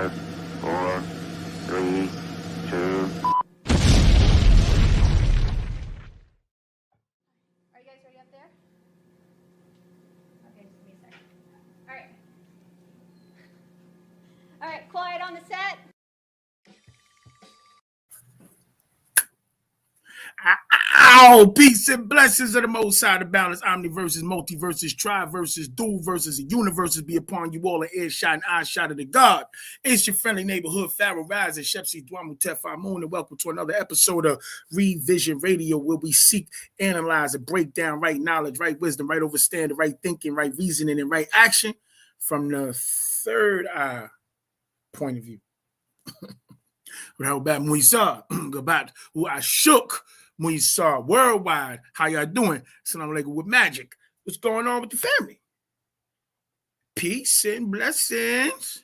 5, 4, 3, 2. Are you guys ready up there? Okay, just give me a second. All right. All right, quiet on the set. Ow! Peace and blessings of the Most High, the balance, omniverses, multiverses, triverses, dual verses, and universes be upon you all, an earshot and eye shot of the God. It's your friendly neighborhood Pharaoh Rising, Shepsi Dwamu Tefah Moon, and welcome to another episode of Revision Radio, where we seek, analyze, and break down right knowledge, right wisdom, right understanding, right thinking, right reasoning, and right action from the third eye point of view. About Muisa, about who I shook Muisa worldwide. How y'all doing? Assalamu alaikum with magic. What's going on with the family? Peace and blessings.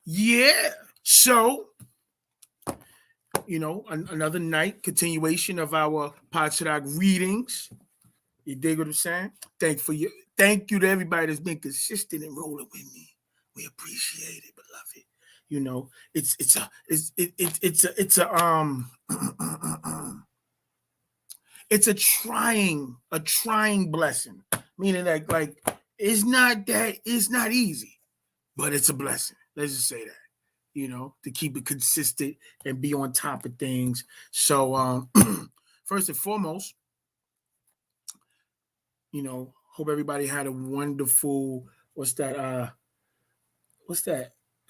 Yeah. So, another night, continuation of our TARAQ readings. You dig what I'm saying? Thank you to everybody that's been consistent and rolling with me. We appreciate it, beloved. It's a trying blessing, meaning that it's not easy, but it's a blessing. Let's just say that, to keep it consistent and be on top of things. So first and foremost, hope everybody had a wonderful, what's that?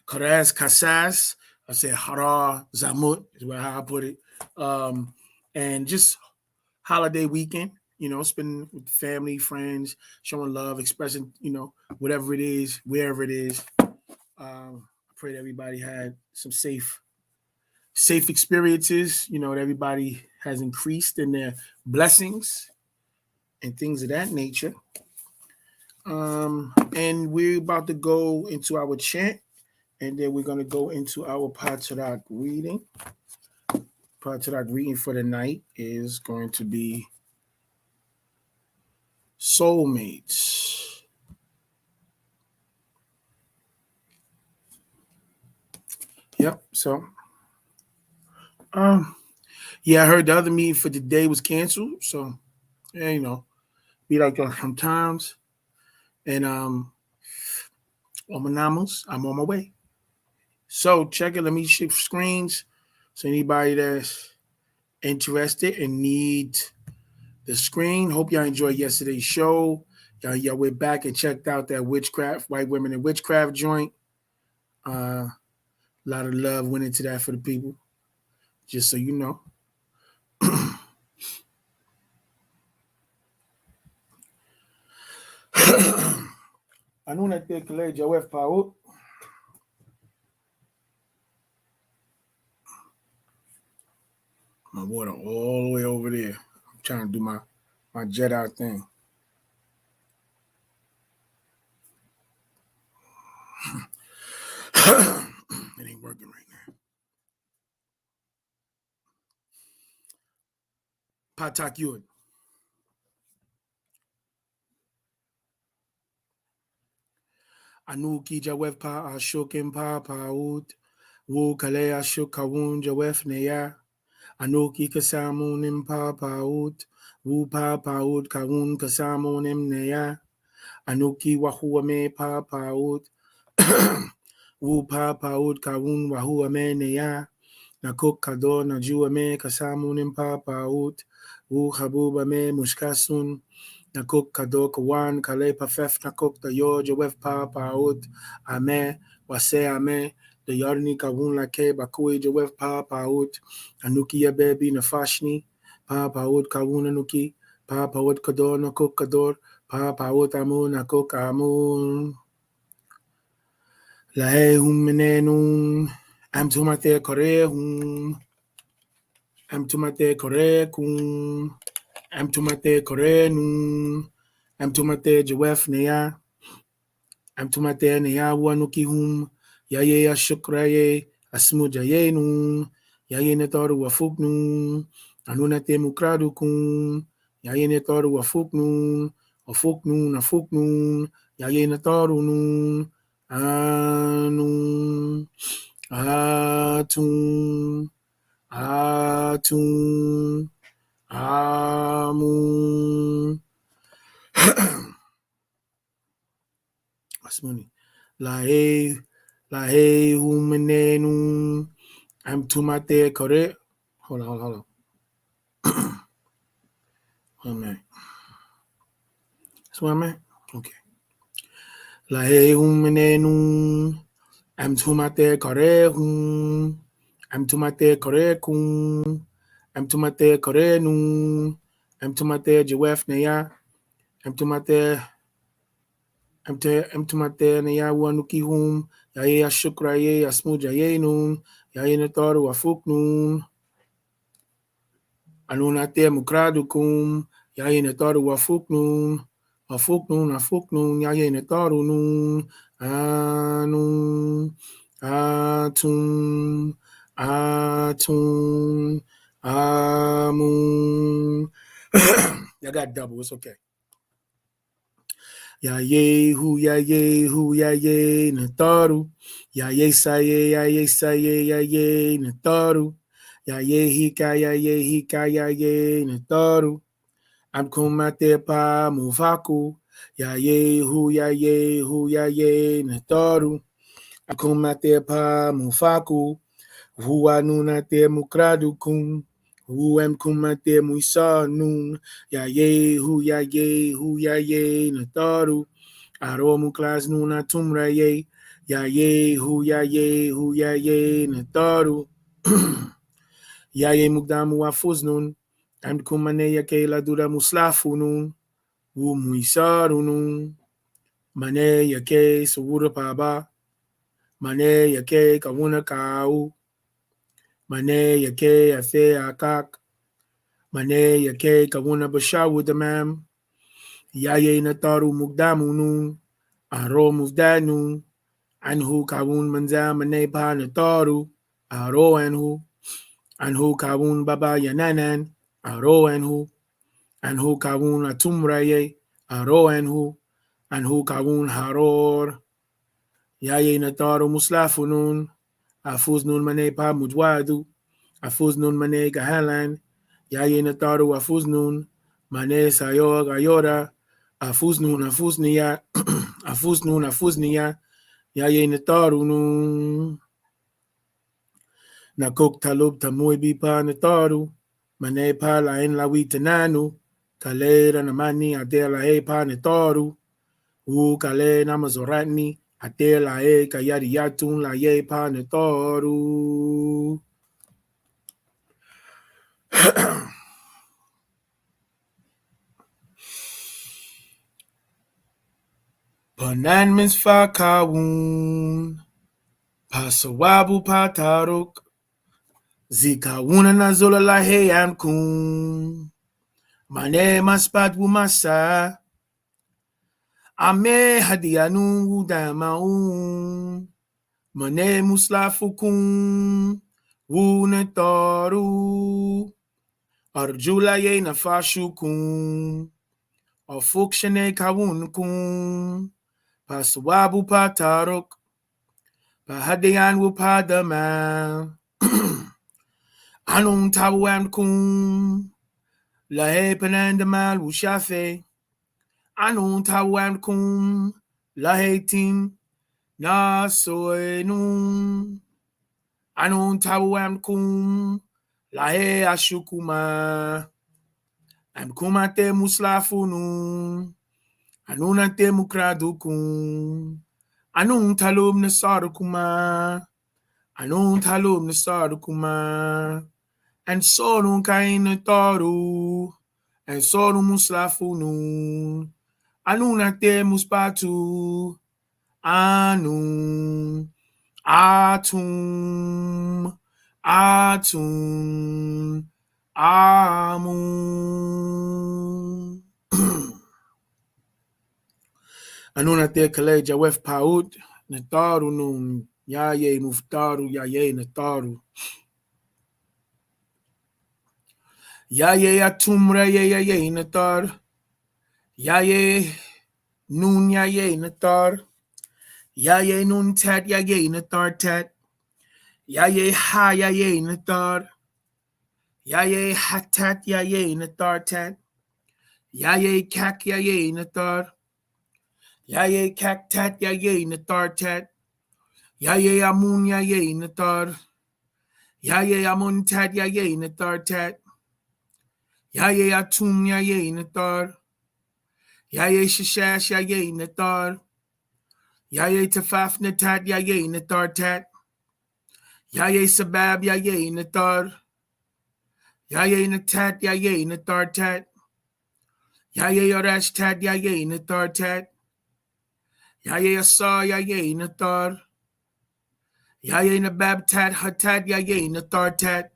Karaz Kasas. I say Hara Zamut is how I put it. And just holiday weekend, spending with family, friends, showing love, expressing, whatever it is, wherever it is. I pray that everybody had some safe experiences, that everybody has increased in their blessings and things of that nature. And we're about to go into our chant, and then we're going to go into our TARAQ reading. TARAQ reading for the night is going to be soulmates. Yep. So, I heard the other meeting for the day was canceled. So, yeah, be like that sometimes. And I'm on my way. So check it. Let me shift screens. So anybody that's interested and need the screen, hope y'all enjoyed yesterday's show. Y'all went back and checked out that witchcraft, white women and witchcraft joint. A lot of love went into that for the people. Just so you know. Ano na te kile Jawef Pao. My water all the way over there. I'm trying to do my jet out thing. It ain't working right now. TARAQ Yud. Anuki Jawef Pa Ashokim Pa Paut. Wu Kale Ashok Kawun Jawef Neya. Anuki Kasamunim Pa Paut. Wu Pa Paut Kawun Kasamunim Neya. Anuki Wahuame Pa Paut. Wu Pa Paut Kawun Wahuame Neya. Nakok Kador Najuame Kasamunim Pa Paut. Wu Habubame Mushkasun. Nakok Kador Kawan Kale Pafef Nakok Dayo Jawef Pa Paut. Ame Wase Ame. The Yarni Kawun Lake Bakui Jawef Pa Paut. Anuki ya baby Nafashni. Pa Paut Kawun Anuki. Pa Paut Kador Nakok Kador. Pa Paut Amun Nakok Amun. Lahe hum menenum. Am tumate korehum. Am tumate korekum. Am tumate korenum. Am tumate Jawef Neya. Am tumate Neya Wanuki hum. Yaye Ashukraye. Asmu Jayenum. Yaye Netoru Wafuknum. Anunate Mukradukum. Yaye Netoru Wafuknum. Ofuknum Afuknum. Yaye Netoru Num. Anum. Atum, Atum, Amun. That's money. Lahe, Lahe, Humanenum. I'm to my there, correct? Hold on. Hold on. That's where I'm at? Okay. Lahe, Humanenum. I'm to my there, correct? I'm to my there, correct? I'm to my there, correct? I'm to my there, Jewef Naya. I'm to my there. I'm to my there, Naya, Wanuki Hum. Yaye Ashukra, Yaye Asmuja, Yaye Noon. Yaye Nataru, Afuk Noon. Anunate Mukradukum, Yaye Nataru, Afuk Noon. Afuk Noon, Yaye Nataru Noon. Anun, Atum, Atum, Amun. I got double, it's okay. Ya yehu, nataru. Ya saye, ya ye, nataru. Ya hika, ya ye, nataru. I'm kumate pa mufaku. Ya yehu, ya ye, nataru. I'm kumate pa mufaku. Hua nuna te mukradu kum. Huem kumate muisa nun. Ya yehu, ya ye, nataru. Aro muklas nuna tumra ye. Ya yehu, ya ye, nataru. Ya ye mukdamu wafuz nun. And kumane ya ke la dura muslafu nun. Wu muisaru nun. Mane ya ke sawura paba. Mane ya ke kawuna kau. Mane ya ke afe akak. Mane ya ke kawuna bashawu damam. Ya ye nataru mukdamu nun. Aro mufdanun. Anhu kawun manza mane pa nataru. Aro anhu kawun baba yananan. Aro anhu kawun atumraye. Aro anhu kawun haror. Yaye nataru muslafunun. Afuz nun mane pa mudwadu. Afuz nun mane gahalan. Yaye nataru afuz nun. Mane sayor ayora. Afuz nun afuzniya. Afuz nun afuzniya. Yaye nataru nun. Nakok talub tamoy bipa nataru. Mane pa lain lawi tananu. Kalera namani adela e pa nataru. U kale namazorani. Adela e kayari yatun la ye pa nataru. Pananmens fa kawun. Pasawabu pa TARAQ. Zikawuna na zola la heyan kun. Mane maspat wumasa. Ame hadianu wudamaun. Mane muslafukun. Wunetaru. Arjula ye nafashukun. Afukshane kawun kun. Paswabu pa TARAQ. Pahadian wupadama. Anung tawam kun. Lahe penandamal wushafe. Anung tawam kun. Lahe tin. Na soenun. Anung tawam kun. Lahe ashukuma. Amkumate muslafunun. Anunante mukradukun. Anung talum nasarukuma. Anung talum nasarukuma. And sonun kain toru. And sonun muslafunun. Anunate muspatu. Anun. Atum. Atum. Amun. Anunate kale jawef paut. Nataru nun. Yaye muftaru. Yaye nataru. Yaye atumra ye natar. Yaye nun yaye natar. Yaye nun tat yaye natar tat. Yaye ha yaye natar. Yaye hatat yaye natar tat. Yaye kak yaye natar. Yaye kak tat yaye natar tat. Yaye amun yaye natar. Yaye amun tat yaye natar tat. Yaye atum yaye natar. Yaye shishash yaye natar. Yaye tafaf natat yaye natar tat. Yaye sabab yaye natar. Yaye natat yaye natar tat. Yaye yorash tat yaye natar tat. Yaye asa yaye natar. Yaye nabab tat hatat yaye natar tat.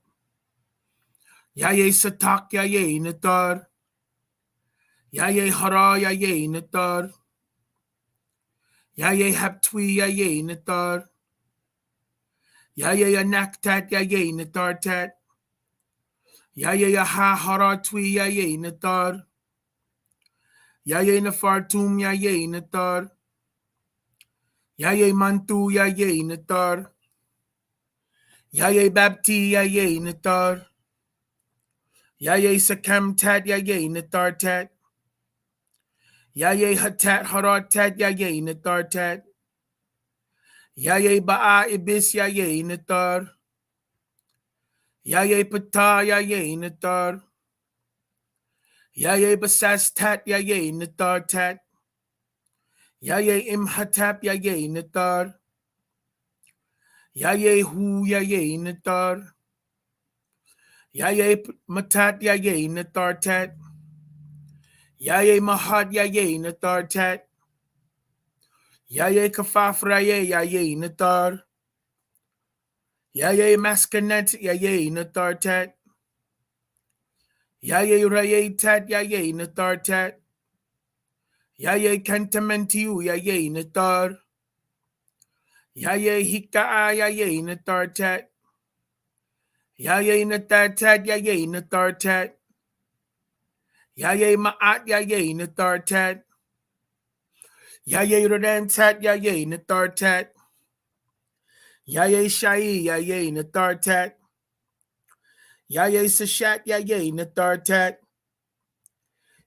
Yaye satak yaye natar. Yaye hara yaye natar. Yaye haptwi yaye natar. Yaye anaktat yaye natar tat. Yaye ha hara twi yaye natar. Yaye nafartum yaye natar. Yaye mantu yaye natar. Yaye bapti yaye natar. Yaye sakam tat yaye natar tat. Yaye hatat harat tat yaye natar tat. Yaye ba'a ibis yaye natar. Yaye pata yaye natar. Yaye basas tat yaye natar tat. Yaye imhatap yaye natar. Yaye hu yaye natar. Yaye matat yaye natar tat. Yaye mahat yaye natar tat. Yaye kafaf raye yaye natar. Yaye maskanet yaye natar tat. Yaye raye tat yaye natar tat. Yaye kantamentiu yaye natar. Yaye hika'a yaye natar tat. Yaye natar tat yaye natar tat. Yaye ma'at yaye natar tat. Yaye rodan tat yaye natar tat. Yaye shai yaye natar tat. Yaye sashat yaye natar tat.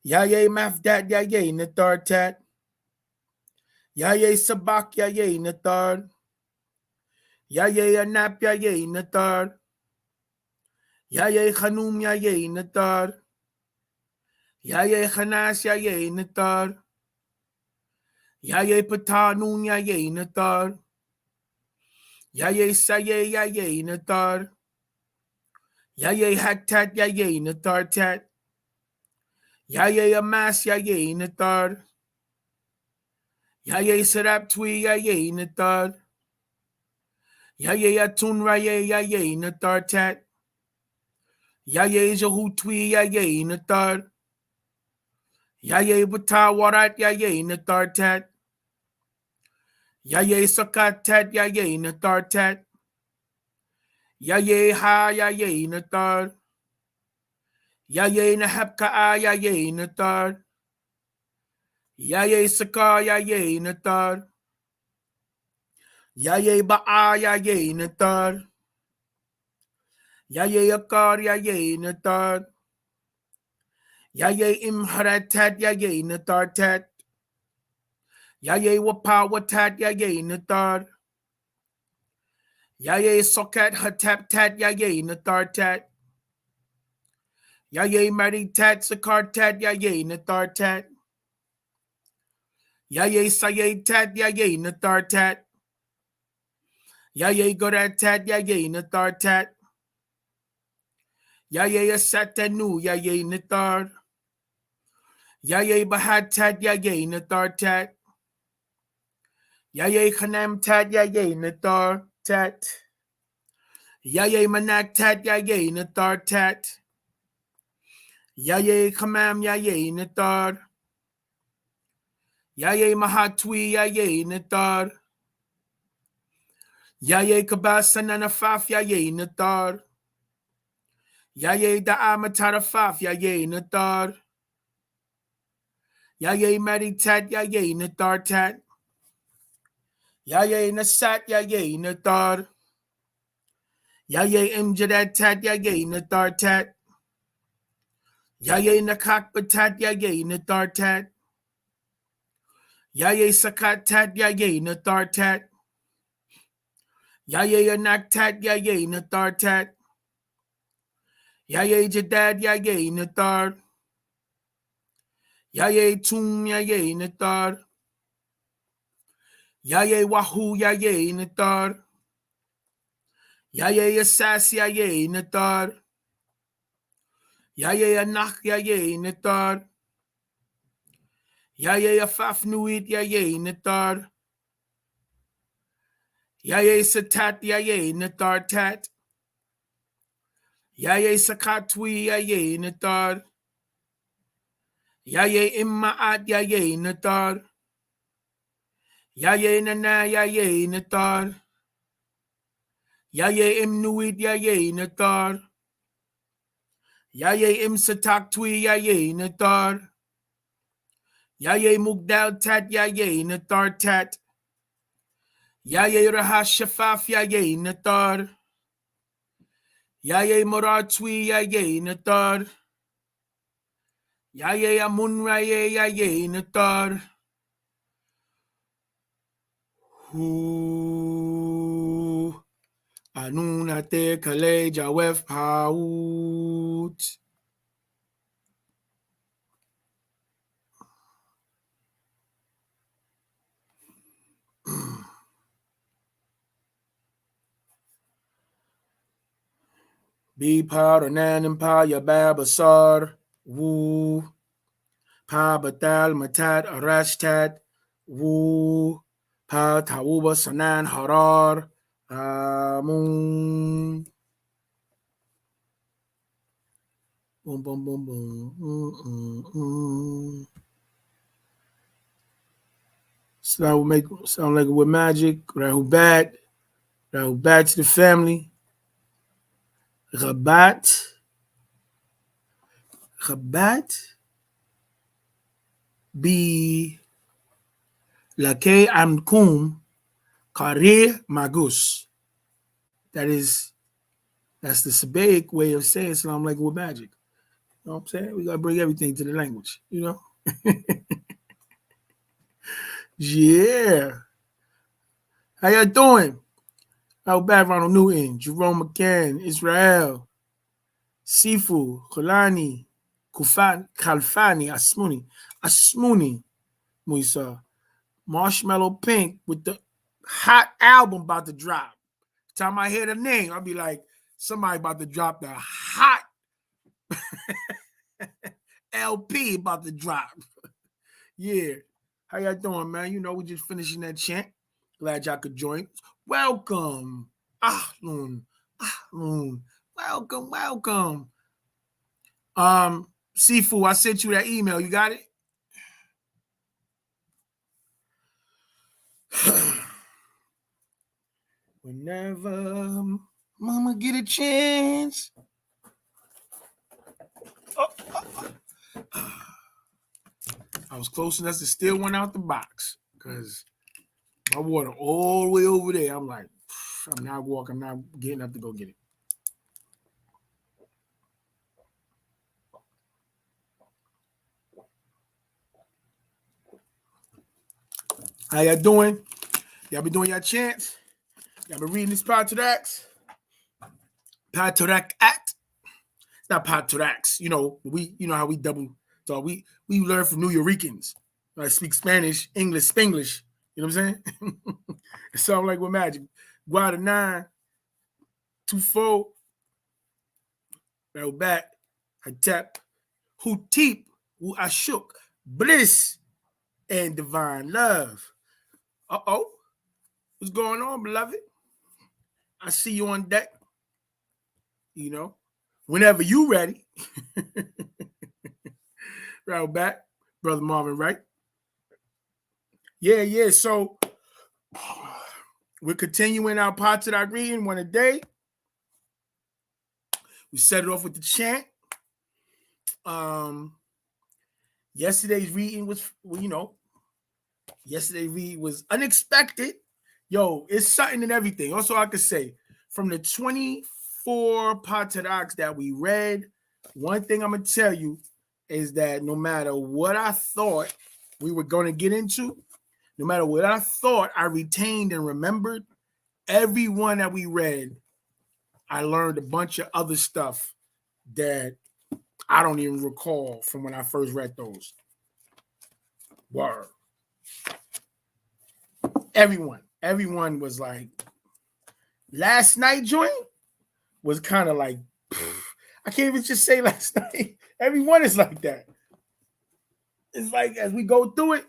Yaye mafdat yaye natar tat. Yaye sabak yaye natar. Yaye anap yaye natar. Yaye khanum yaye natar. Yaye khanas yaye natar. Yaye patanun yaye natar. Yaye saye yaye natar. Yaye hatat yaye natar tat. Yaye amas yaye natar. Yaye sarap twi yaye natar. Yaye atun raye yaye natar tat. Yaye jahu twi yaye natar. Yaye bata warat yaye natar tat. Yaye sakat tat yaye natar tat. Yaye ha yaye natar. Yaye nahapka yaye natar. Yaye saka yaye natar. Yaye ba'a yaye natar. Yaye akar yaye natar. Yaye imharatat yaye natar tat. Yaye wapawatat yaye natar. Yaye sokat hatap tat yaye natar tat. Yaye maritat sakar tat yaye natar tat. Yaye saye tat yaye natar tat. Yaye gorat tat yaye natar tat. Yaye asatanu yaye natar. Yaye bahat tat yaye natar tat. Yaye khanam tat yaye natar tat. Yaye manak tat yaye natar tat. Yaye khamam yaye natar. Yaye mahatwi yaye natar. Yaye kabasananafaf yaye natar. Yaye da'amatarafaf yaye natar. Yaye maritat yaye natar tat. Yaye nasat yaye natar. Ya ye imjadat tat ya ye nathar tat. Ya ye nakak batat ya ye nathar tat. Ya ye sakat tat ya ye nathar tat. Ya ye anak tat ya ye nathar tat. Ya ye jadad ya ye nathar. Ya ye tum ya ye nathar. Ya ye wahu ya ye nathar. Ya ye asas ya ye nathar. Ya ye anak ya ye nathar. Ya ye afafnuit ya ye nathar. Ya ye satat ya ye nathar tat. Ya ye sakatwi ya ye nathar. Ya ye immaat ya ye nathar. Ya ye nana ya ye nathar. Ya ye imnuit ya ye nathar. Ya ye imsataktwi ya ye nathar. Ya ye mugdal tat ya ye nathar tat. Ya ye rahashafaf ya ye nathar. Ya ye moratwi ya ye nathar. Ya ye amunra ya ye nathar. Hu anunate kale jawef paut. Be part of nan and pa ya babasar. Woo. Pa batal matat arashtat. Woo. Pa tawuba sanan harar. Amun. Boom, boom, boom, boom. Sound like with magic. Rahubat. Rahubat to the family. Rabat. Rabat. Be lake amkum kare magus. That's the Sabaic way of saying Islam like with magic. You know what I'm saying? We gotta bring everything to the language, you know? Yeah. How y'all doing? How bad Ronald Newton, Jerome McCann, Israel, Sifu, Kholani, Khalfani, Asmuni, Muisa, Marshmallow Pink with the hot album about to drop. Time I hear the name, I'll be like, somebody about to drop the hot LP about to drop. Yeah. How y'all doing, man? You know, we just finishing that chant. Glad y'all could join. Welcome. Ahlun. Ahlun. Welcome, welcome. Sifu, I sent you that email. You got it? Whenever mama get a chance. I was close enough to steal one out the box because my water all the way over there. I'm like, I'm not walking. I'm not getting up to go get it. How y'all doing? Y'all been doing your chants? Y'all been reading this Patriarchs? Patriarch at? Not Patriarchs. You know, you know how we double. So we learn from New Yorkers. I speak Spanish, English, Spanglish. You know what I'm saying? It sounds like with magic. Guada 9, 2-4. Rattle back. I tap. Who teep, who I shook. Bliss and divine love. Uh-oh. What's going on, beloved? I see you on deck. You know, whenever you ready. Rattle back. Brother Marvin, right? Yeah. So we're continuing our Patriarch reading one a day. We set it off with the chant. Yesterday's reading was, yesterday's reading was unexpected. Yo, it's something and everything. Also, I could say from the 24th 4 TARAQs that we read, one thing I'm going to tell you is that no matter what I thought we were going to get into, no matter what I thought I retained and remembered, every one that we read, I learned a bunch of other stuff that I don't even recall from when I first read those. Word. Everyone was like, last night joint was kind of like, I can't even just say last night. Everyone is like that. It's like as we go through it,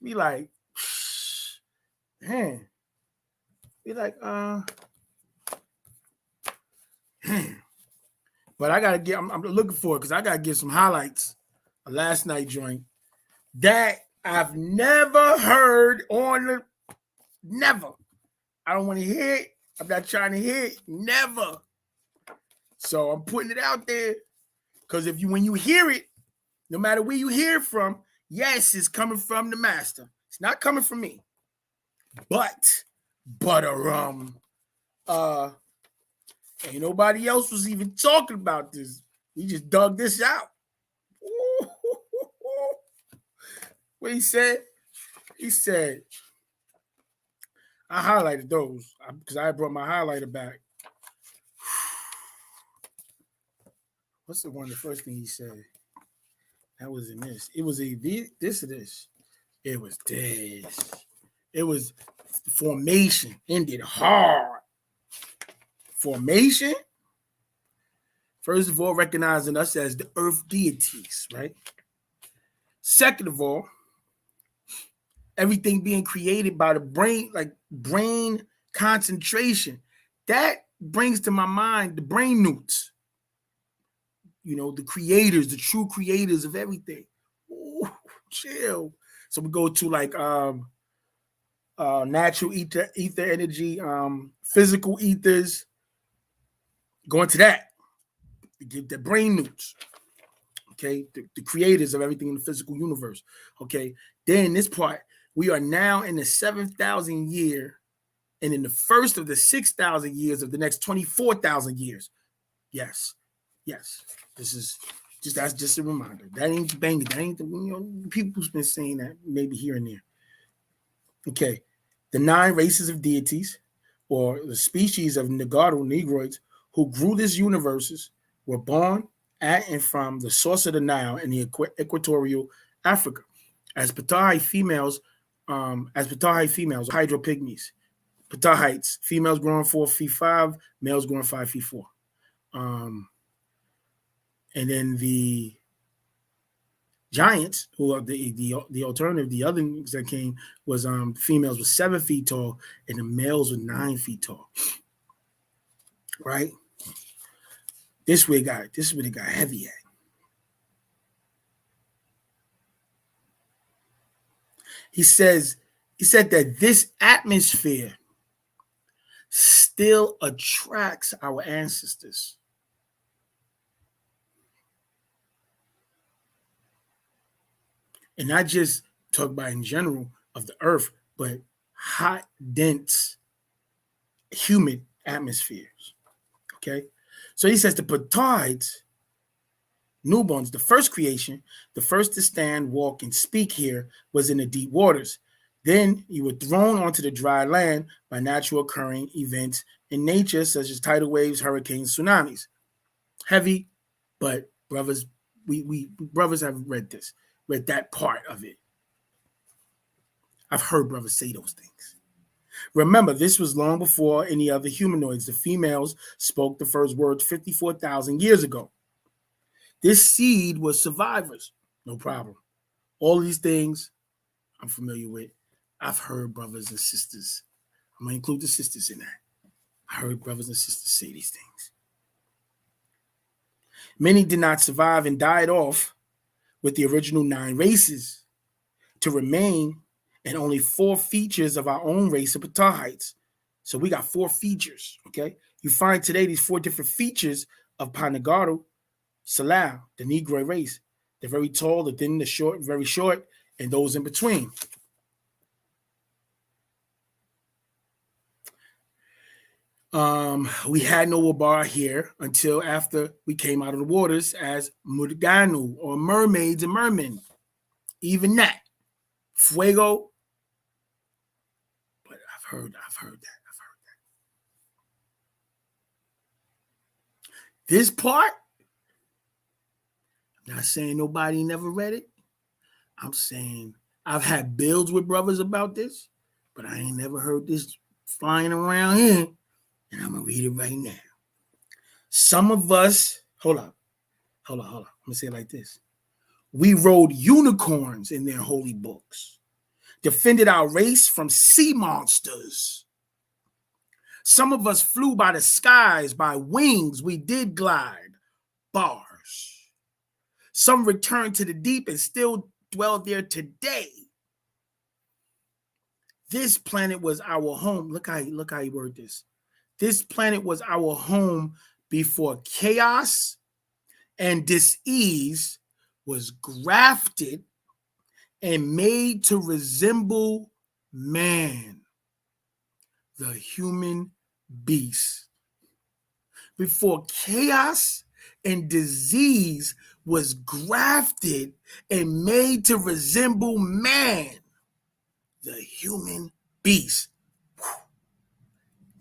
we like, man. Be like, but I gotta get. I'm looking for it because I gotta get some highlights. A last night joint that I've never heard on the. Never. I don't want to hear it. I'm not trying to hear it. Never. So I'm putting it out there because when you hear it, no matter where you hear it from, yes, it's coming from the master. It's not coming from me. But ain't nobody else was even talking about this. We just dug this out. What he said? He said, I highlighted those because I brought my highlighter back. What's the one? The first thing he said? That was in this. It was this or this. It was this. It was formation. Ended hard. Formation. First of all, recognizing us as the earth deities, right? Second of all, everything being created by the brain, like brain concentration. That brings to my mind the brain newts. You know, the creators, the true creators of everything. Ooh, chill. So we go to like natural ether energy, physical ethers. Going to that. Get the brain newts. Okay, the creators of everything in the physical universe. Okay, then this part, we are now in the 7,000 year, and in the first of the 6,000 years of the next 24,000 years. Yes. This is that's just a reminder. That ain't banging. That ain't people's been saying that maybe here and there. Okay, the 9 races of deities, or the species of negroids who grew these universes, were born at and from the source of the Nile in the equatorial Africa, as Ptahite females, hydropygmies. Ptahites, females growing 4 feet 5, males growing 5 feet 4. And then the giants, who are the alternative, the other that came was females were 7 feet tall and the males were 9 feet tall. Right? This is where it got heavy at. He said that this atmosphere still attracts our ancestors. And not just talk about in general of the earth, but hot, dense, humid atmospheres. Okay? So he says the Ptaheids, newborns, the first creation, the first to stand, walk, and speak here was in the deep waters. Then you were thrown onto the dry land by natural occurring events in nature, such as tidal waves, hurricanes, tsunamis. Heavy, but brothers, we brothers have read that part of it. I've heard brothers say those things. Remember, this was long before any other humanoids. The females spoke the first words 54,000 years ago. This seed was survivors, no problem. All these things I'm familiar with. I've heard brothers and sisters. I'm going to include the sisters in that. I heard brothers and sisters say these things. Many did not survive and died off with the original 9 races to remain, and only 4 features of our own race of Ptahites. So we got 4 features, okay? You find today these 4 different features of Panagaru, Salau, the Negroid race. They're very tall, the thin, the short, very short, and those in between. We had no Wabar here until after we came out of the waters as Murganu, or mermaids and mermen. Even that. Fuego. But I've heard that. This part, I'm not saying nobody never read it. I'm saying I've had builds with brothers about this, but I ain't never heard this flying around here. And I'm going to read it right now. Some of us, hold on. I'm going to say it like this. We rode unicorns in their holy books, defended our race from sea monsters. Some of us flew by the skies, by wings we did glide, bars. Some returned to the deep and still dwell there today. This planet was our home. Look how he worded this. This planet was our home before chaos and dis-ease was grafted and made to resemble man, the human beast. Before chaos and disease was grafted and made to resemble man, the human beast. Whew.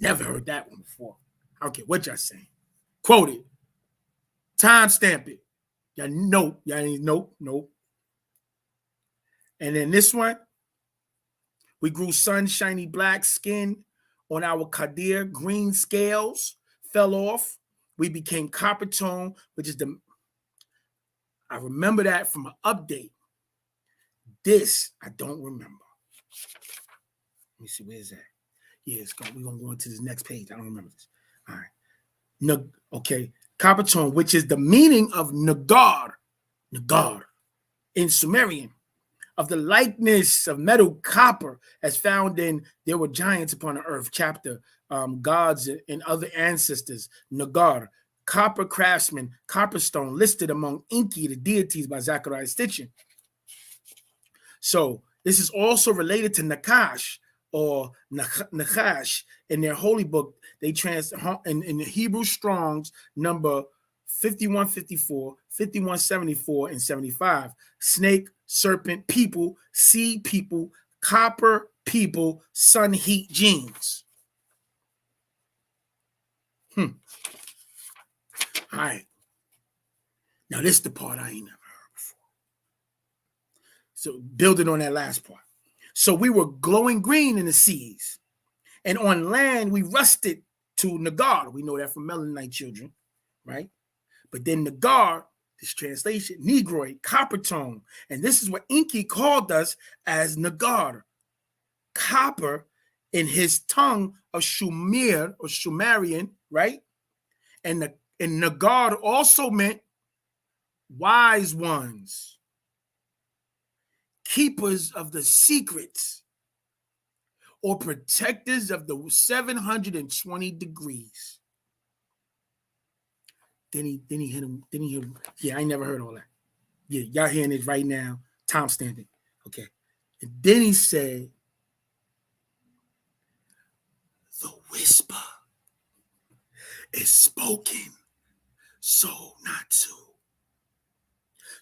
Never heard that one before. I don't care what y'all saying. Quote it. Timestamp it. Y'all nope. And then this one, we grew sunshiny black skin on our Qadir. Green scales fell off. We became copper tone, which is I remember that from an update. This, I don't remember. Let me see, where is that? Yeah, we're going to go into this next page. I don't remember this. All right. Okay. Copper tone, which is the meaning of Nagar in Sumerian, of the likeness of metal copper as found in There Were Giants Upon the Earth chapter, gods and other ancestors. Nagar, copper craftsman, copper stone, listed among Enki, the deities, by Zachariah Stitchin. So this is also related to Nakash or Nakash in their holy book. They in the Hebrew Strong's number 5154, 5174, and 75. Snake, serpent, people, sea people, copper people, sun heat genes. All right. Now this is the part I ain't never heard before. So building on that last part. So we were glowing green in the seas, and on land we rusted to Nagar. We know that from Melanite children, right? But then Nagar, this translation, Negroid, copper tone, and this is what Enki called us as Nagar, copper in his tongue of Shumir or Sumerian, right? And Nagar also meant wise ones, keepers of the secrets, or protectors of the 720 degrees. Then he hit him. Yeah, I never heard all that. Yeah, y'all hearing it right now. Timestamp it. Okay. And then he said, the whisper is spoken, so not to.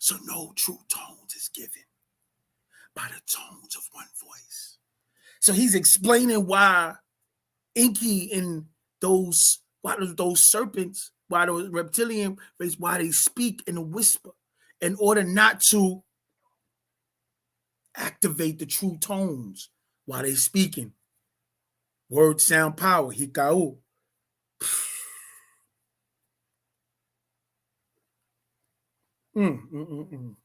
So no true tones is given by the tones of one voice. So he's explaining why Enki and those serpents, why those reptilian race, why they speak in a whisper in order not to activate the true tones while they speaking. Words sound power. Hikau. Then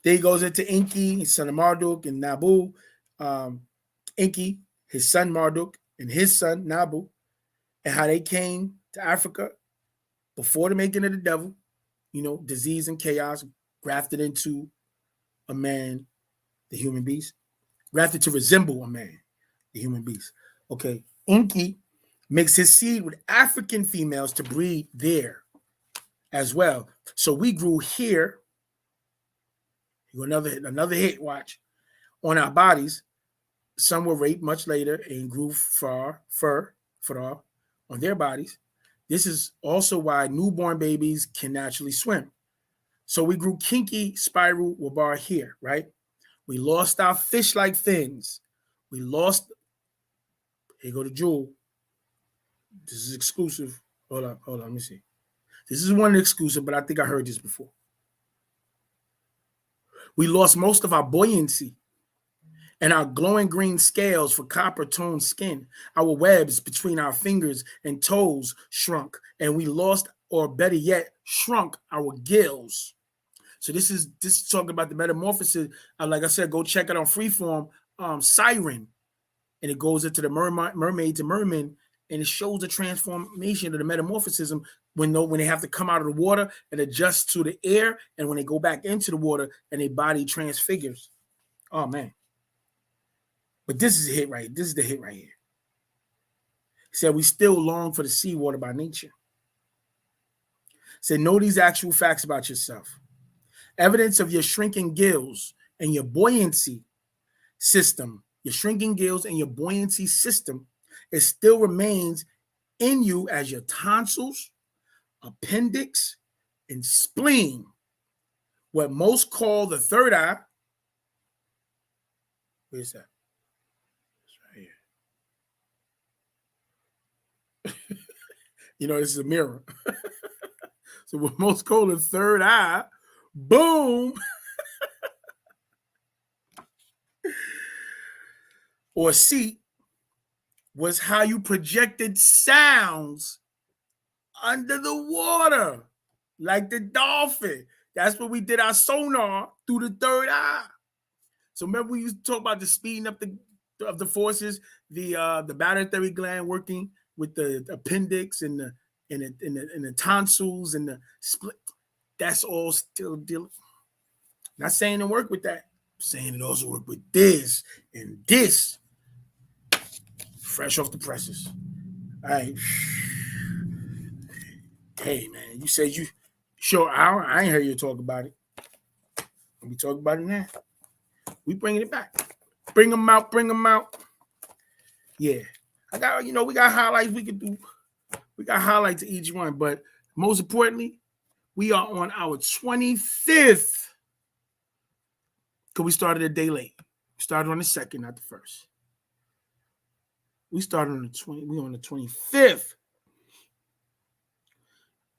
he goes into Enki, his son of Marduk, and Nabu. Enki, his son Marduk, and his son Nabu, and how they came to Africa before the making of the devil. Disease and chaos grafted into a man, the human beast, grafted to resemble a man, the human beast. Okay, Enki makes his seed with African females to breed there as well. So we grew here. Another hit, watch, on our bodies. Some were raped much later and grew fur, on their bodies. This is also why newborn babies can naturally swim. So we grew kinky spiral wabar here, right? We lost our fish-like fins. We lost, here go the jewel. This is exclusive. Hold on, let me see. This is one exclusive, but I think I heard this before. We lost most of our buoyancy and our glowing green scales for copper toned skin. Our webs between our fingers and toes shrunk, and we lost, or better yet, shrunk our gills. So this is talking about the metamorphosis. Like I said, go check it on Freeform, Siren, and it goes into the mermaid to merman, and it shows the transformation of the metamorphosis when they have to come out of the water and adjust to the air, and when they go back into the water and their body transfigures. Oh man. But this is a hit right. This is the hit right here. He said, we still long for the seawater by nature. He said, know these actual facts about yourself. Evidence of your shrinking gills and your buoyancy system, your shrinking gills and your buoyancy system, it still remains in you as your tonsils, appendix, and spleen, what most call the third eye. Where's that? You know, this is a mirror. So what most call the third eye, boom, or seat, was how you projected sounds under the water, like the dolphin. That's what we did our sonar through the third eye. So remember we used to talk about the speeding up of the forces, the barotheric gland working with the appendix and the tonsils and the split. That's all still dealing. Not saying to work with that. I'm saying it also work with this and this. Fresh off the presses. All right. Hey man, you said you sure I ain't heard you talk about it. We talk about it now. We bringing it back. Bring them out. Yeah. We got highlights we could do. We got highlights of each one, but most importantly, we are on our 25th. Because we started a day late. We started on the 2nd, not the 1st. We started on the 20th. We on the 25th.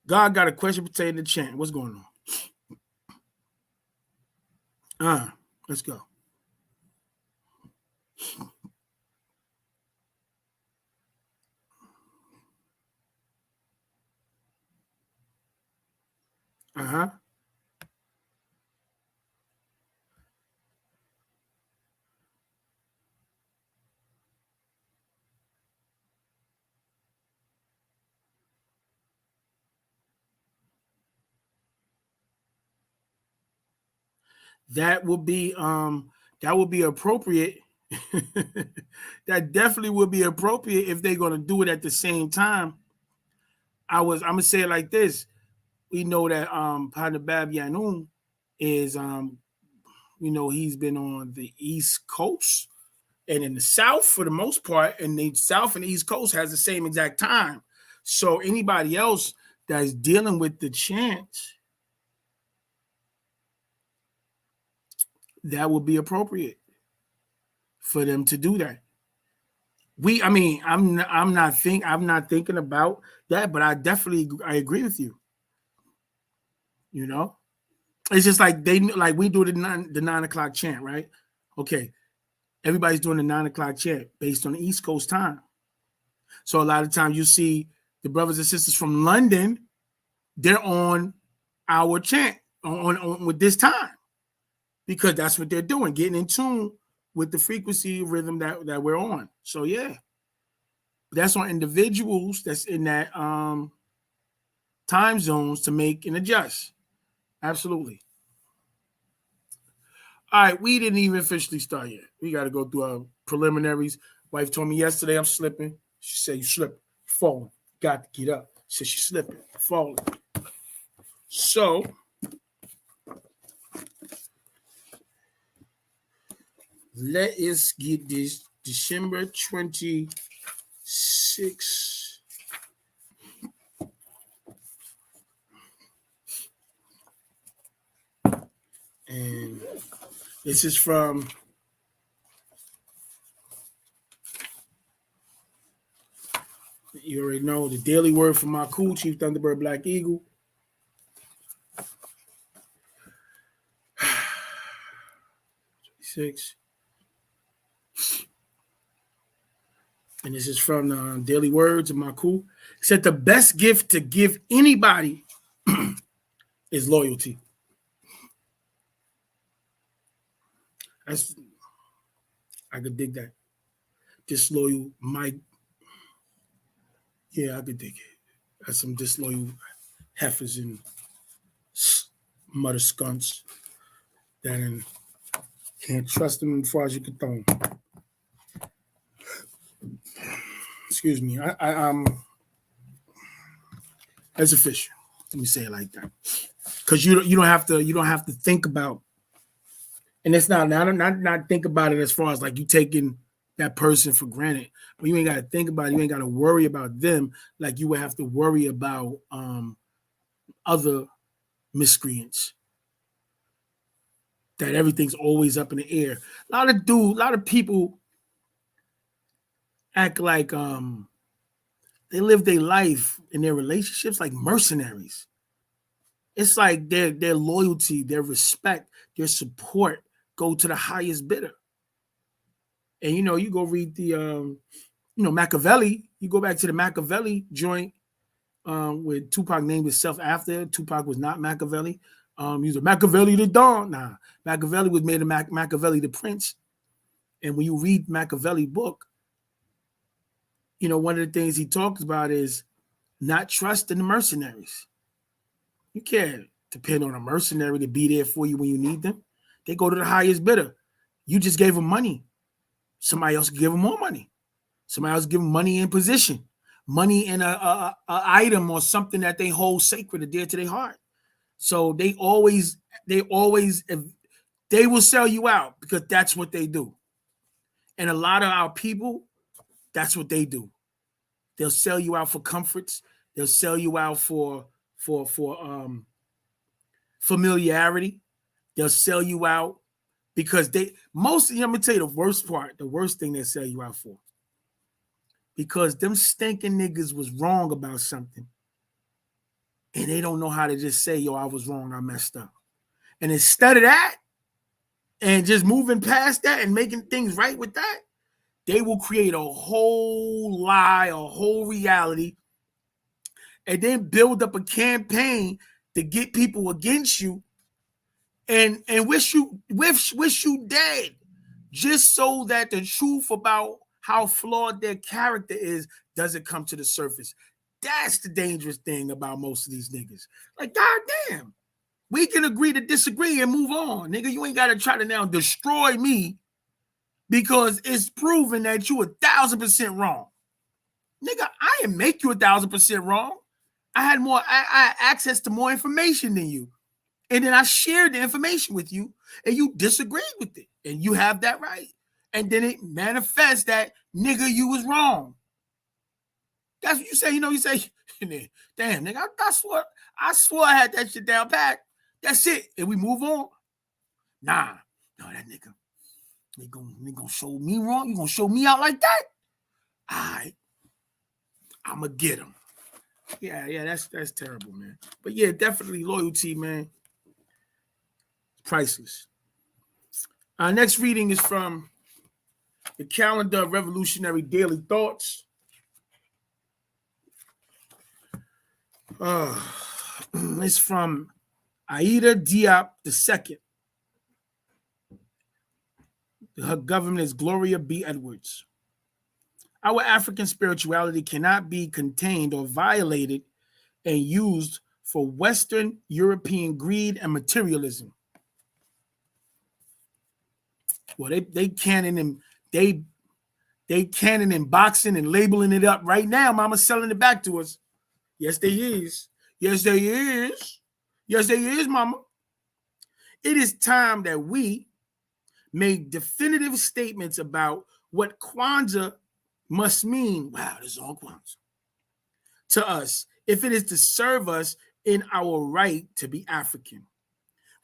God got a question pertaining to chant. What's going on? Let's go. That would be appropriate. That definitely would be appropriate if they're gonna do it at the same time. I'm gonna say it like this. We know that Partner Bab Yanun is he's been on the East Coast and in the South for the most part, and the South and the East Coast has the same exact time. So anybody else that's dealing with the chant, that would be appropriate for them to do that. I'm not thinking about that, but I agree with you. You know, it's just like we do the 9 o'clock chant, right? Okay, everybody's doing the 9 o'clock chant based on the East Coast time. So a lot of times you see the brothers and sisters from London, they're on our chant on with this time because that's what they're doing, getting in tune with the frequency rhythm that we're on. So yeah, that's on individuals that's in that time zones to make and adjust. Absolutely. All right, we didn't even officially start yet. We got to go through our preliminaries. Wife told me yesterday I'm slipping. She said, you slipping, falling. Got to get up. She said, she's slipping, falling. So, let us get this December 26th This is from you already know the daily word from my cool Chief Thunderbird Black Eagle. Six. And this is from the Daily Words of Maku. It said the best gift to give anybody is loyalty. I could dig that. Disloyal Mike. Yeah, I could dig it. That's some disloyal heifers and mother skunks that can't trust them as far as you can throw them. Excuse me. That's official. Let me say it like that, because you don't have to think about, and it's not think about it as far as like you taking that person for granted, but you ain't got to think about it. You ain't got to worry about them like you would have to worry about other miscreants. That everything's always up in the air. A lot of people act like they live their life in their relationships like mercenaries. It's like their loyalty, their respect, their support go to the highest bidder. And you go read the Machiavelli. You go back to the Machiavelli joint with Tupac named himself after. Tupac was not Machiavelli. He was a Machiavelli the Don. Nah, Machiavelli was made a Machiavelli the Prince. And when you read Machiavelli book, one of the things he talks about is not trusting the mercenaries. You can't depend on a mercenary to be there for you when you need them. They go to the highest bidder. You just gave them money. Somebody else give them more money. Somebody else give them money in position, money in a item or something that they hold sacred or dear to their heart. So they will sell you out because that's what they do. And a lot of our people, that's what they do. They'll sell you out for comforts. They'll sell you out for familiarity. They'll sell you out because I'm gonna tell you the worst part, the worst thing they sell you out for. Because them stinking niggas was wrong about something. And they don't know how to just say, yo, I was wrong, I messed up. And instead of that, and just moving past that and making things right with that, they will create a whole lie, a whole reality, and then build up a campaign to get people against you and wish you dead, just so that the truth about how flawed their character is doesn't come to the surface. That's the dangerous thing about most of these niggas. Like, goddamn, we can agree to disagree and move on. Nigga, you ain't got to try to now destroy me because it's proven that you 1,000% wrong. Nigga, I didn't make you 1,000% wrong. I had access to more information than you. And then I shared the information with you and you disagreed with it. And you have that right. And then it manifests that, nigga, you was wrong. That's what you say. You say, damn, nigga, I swore I had that shit down pat. That's it. And we move on. Nah, no, that nigga, they gonna show me wrong. You gonna show me out like that? All right, I'm gonna get him. Yeah, that's terrible, man. But yeah, definitely loyalty, man. Priceless. Our next reading is from the Calendar of Revolutionary Daily Thoughts. It's from Aida Diop II. Her government is Gloria B. Edwards. Our African spirituality cannot be contained or violated and used for Western European greed and materialism. Well, they cannon and boxing and labeling it up right now. Mama's selling it back to us. Yes, they is. Yes, they is. Yes, they is, mama. It is time that we make definitive statements about what Kwanzaa must mean. Wow, this is all Kwanzaa. To us, if it is to serve us in our right to be African.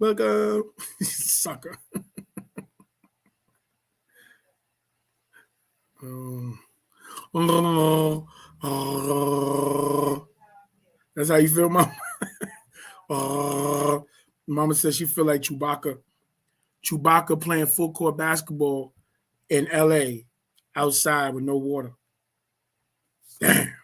Welcome, sucker. That's how you feel, Mama? Mama says she feel like Chewbacca. Chewbacca playing full court basketball in LA outside with no water. Damn.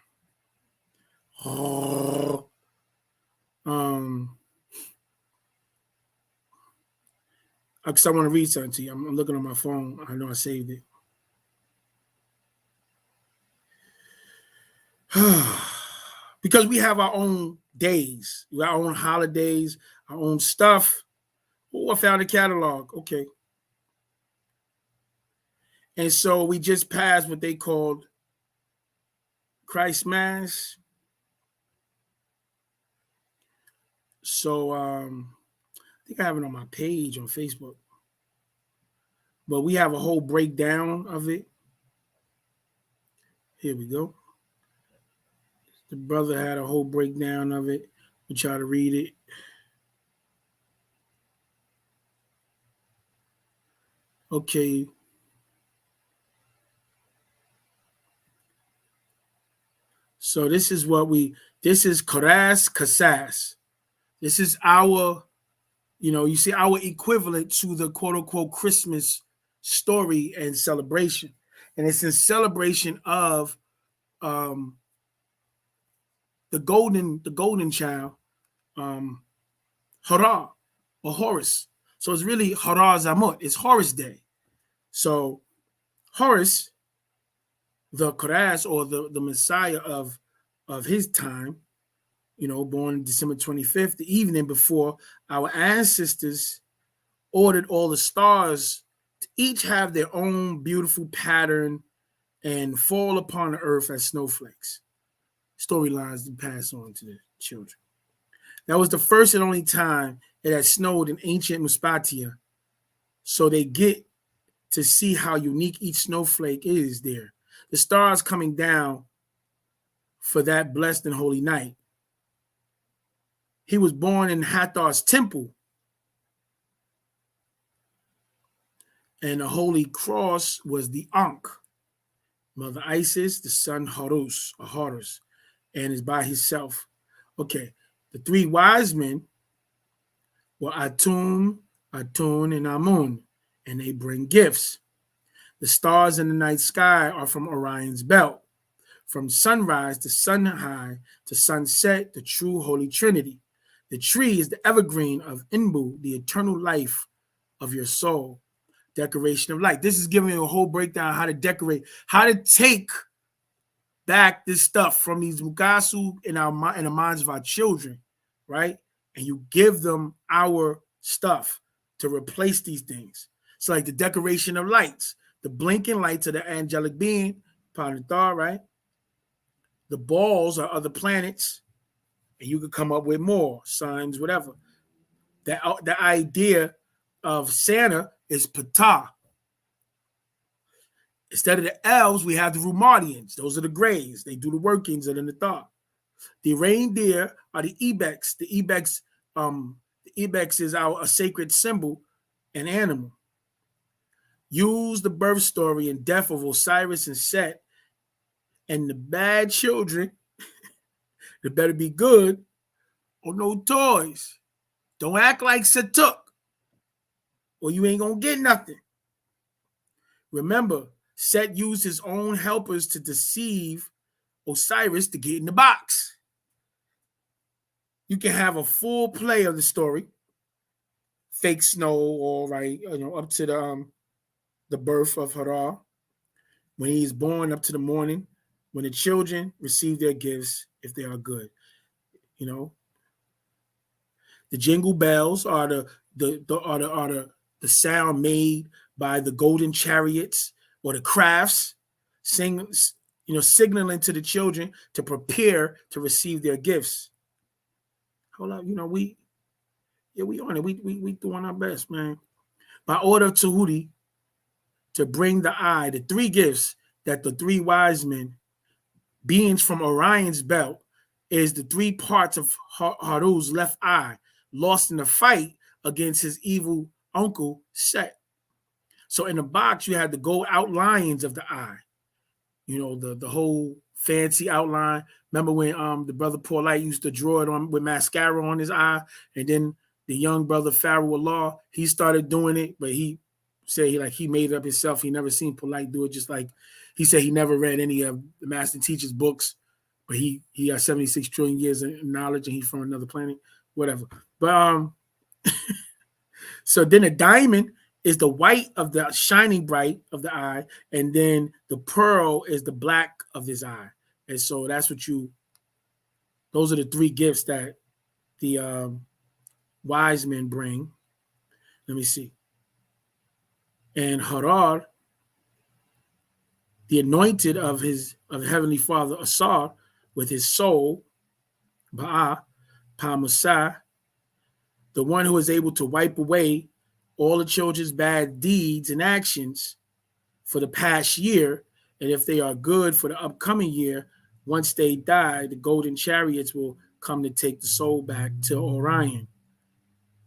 Because I want to read something to you. I'm looking on my phone. I know I saved it. Because we have our own days, our own holidays, our own stuff. Oh, I found a catalog. Okay. And so we just passed what they called Christ Mass. So I think I have it on my page on Facebook. But we have a whole breakdown of it. Here we go. The brother had a whole breakdown of it. We'll try to read it. Okay. So this is Karas Kasas. This is our, you see our equivalent to the quote unquote Christmas story and celebration. And it's in celebration of the golden child, Hara or Horus. So it's really Hara Zamut. It's Horus Day. So Horus, the Karas or the Messiah of his time, born December 25th, the evening before our ancestors ordered all the stars to each have their own beautiful pattern and fall upon the earth as snowflakes. Storylines to pass on to the children. That was the first and only time it had snowed in ancient Muspatia. So they get to see how unique each snowflake is there. The stars coming down for that blessed and holy night. He was born in Hathar's temple. And the holy cross was the Ankh. Mother Isis, the son Horus, and is by himself. Okay, the three wise men were Atum, Atun, and Amun, and they bring gifts. The stars in the night sky are from Orion's belt. From sunrise to sunhigh to sunset, the true Holy Trinity. The tree is the evergreen of Inbu, the eternal life of your soul. Decoration of light. This is giving you a whole breakdown how to decorate, how to take back this stuff from these Mugasu in the minds of our children, right? And you give them our stuff to replace these things. So like the decoration of lights, the blinking lights of the angelic being, Panathar, right? The balls are other planets, and you could come up with more signs, whatever. The idea of Santa is Ptah. Instead of the elves, we have the Rumadians. Those are the Greys. They do the workings of the Nathar. The reindeer are the Ibex. The Ibex is a sacred symbol and animal. Use the birth story and death of Osiris and Set, and the bad children, they better be good or no toys. Don't act like Satuk, or you ain't gonna get nothing. Remember, Set used his own helpers to deceive Osiris to get in the box. You can have a full play of the story, fake snow, all right, up to the birth of Hara, when he is born, up to the morning, when the children receive their gifts, if they are good. The jingle bells are the sound made by the golden chariots or the crafts, signaling to the children to prepare to receive their gifts. Hold up, we on it. We doing our best, man. By order of Tahuti, to bring the three gifts that the three wise men, beings from Orion's belt, is the three parts of Haru's left eye, lost in the fight against his evil uncle Set. So in the box, you had the gold outlines of the eye. You know, the whole fancy outline. Remember when the brother Paulite used to draw it on with mascara on his eye, and then the young brother Pharaoh Allah, he started doing it, but he said he made it up himself. He never seen Paulite do it. Just like he said he never read any of the master teacher's books, but he has 76 trillion years of knowledge, and he's from another planet, whatever. But so then a diamond is the white of the shining bright of the eye, and then the pearl is the black of his eye. And so that's what those are the three gifts that the wise men bring. Let me see. And Harar, the anointed of Heavenly Father Asar, with his soul, Ba'a, Pa-Musa, the one who is able to wipe away all the children's bad deeds and actions for the past year, and if they are good for the upcoming year, once they die, the golden chariots will come to take the soul back to Orion.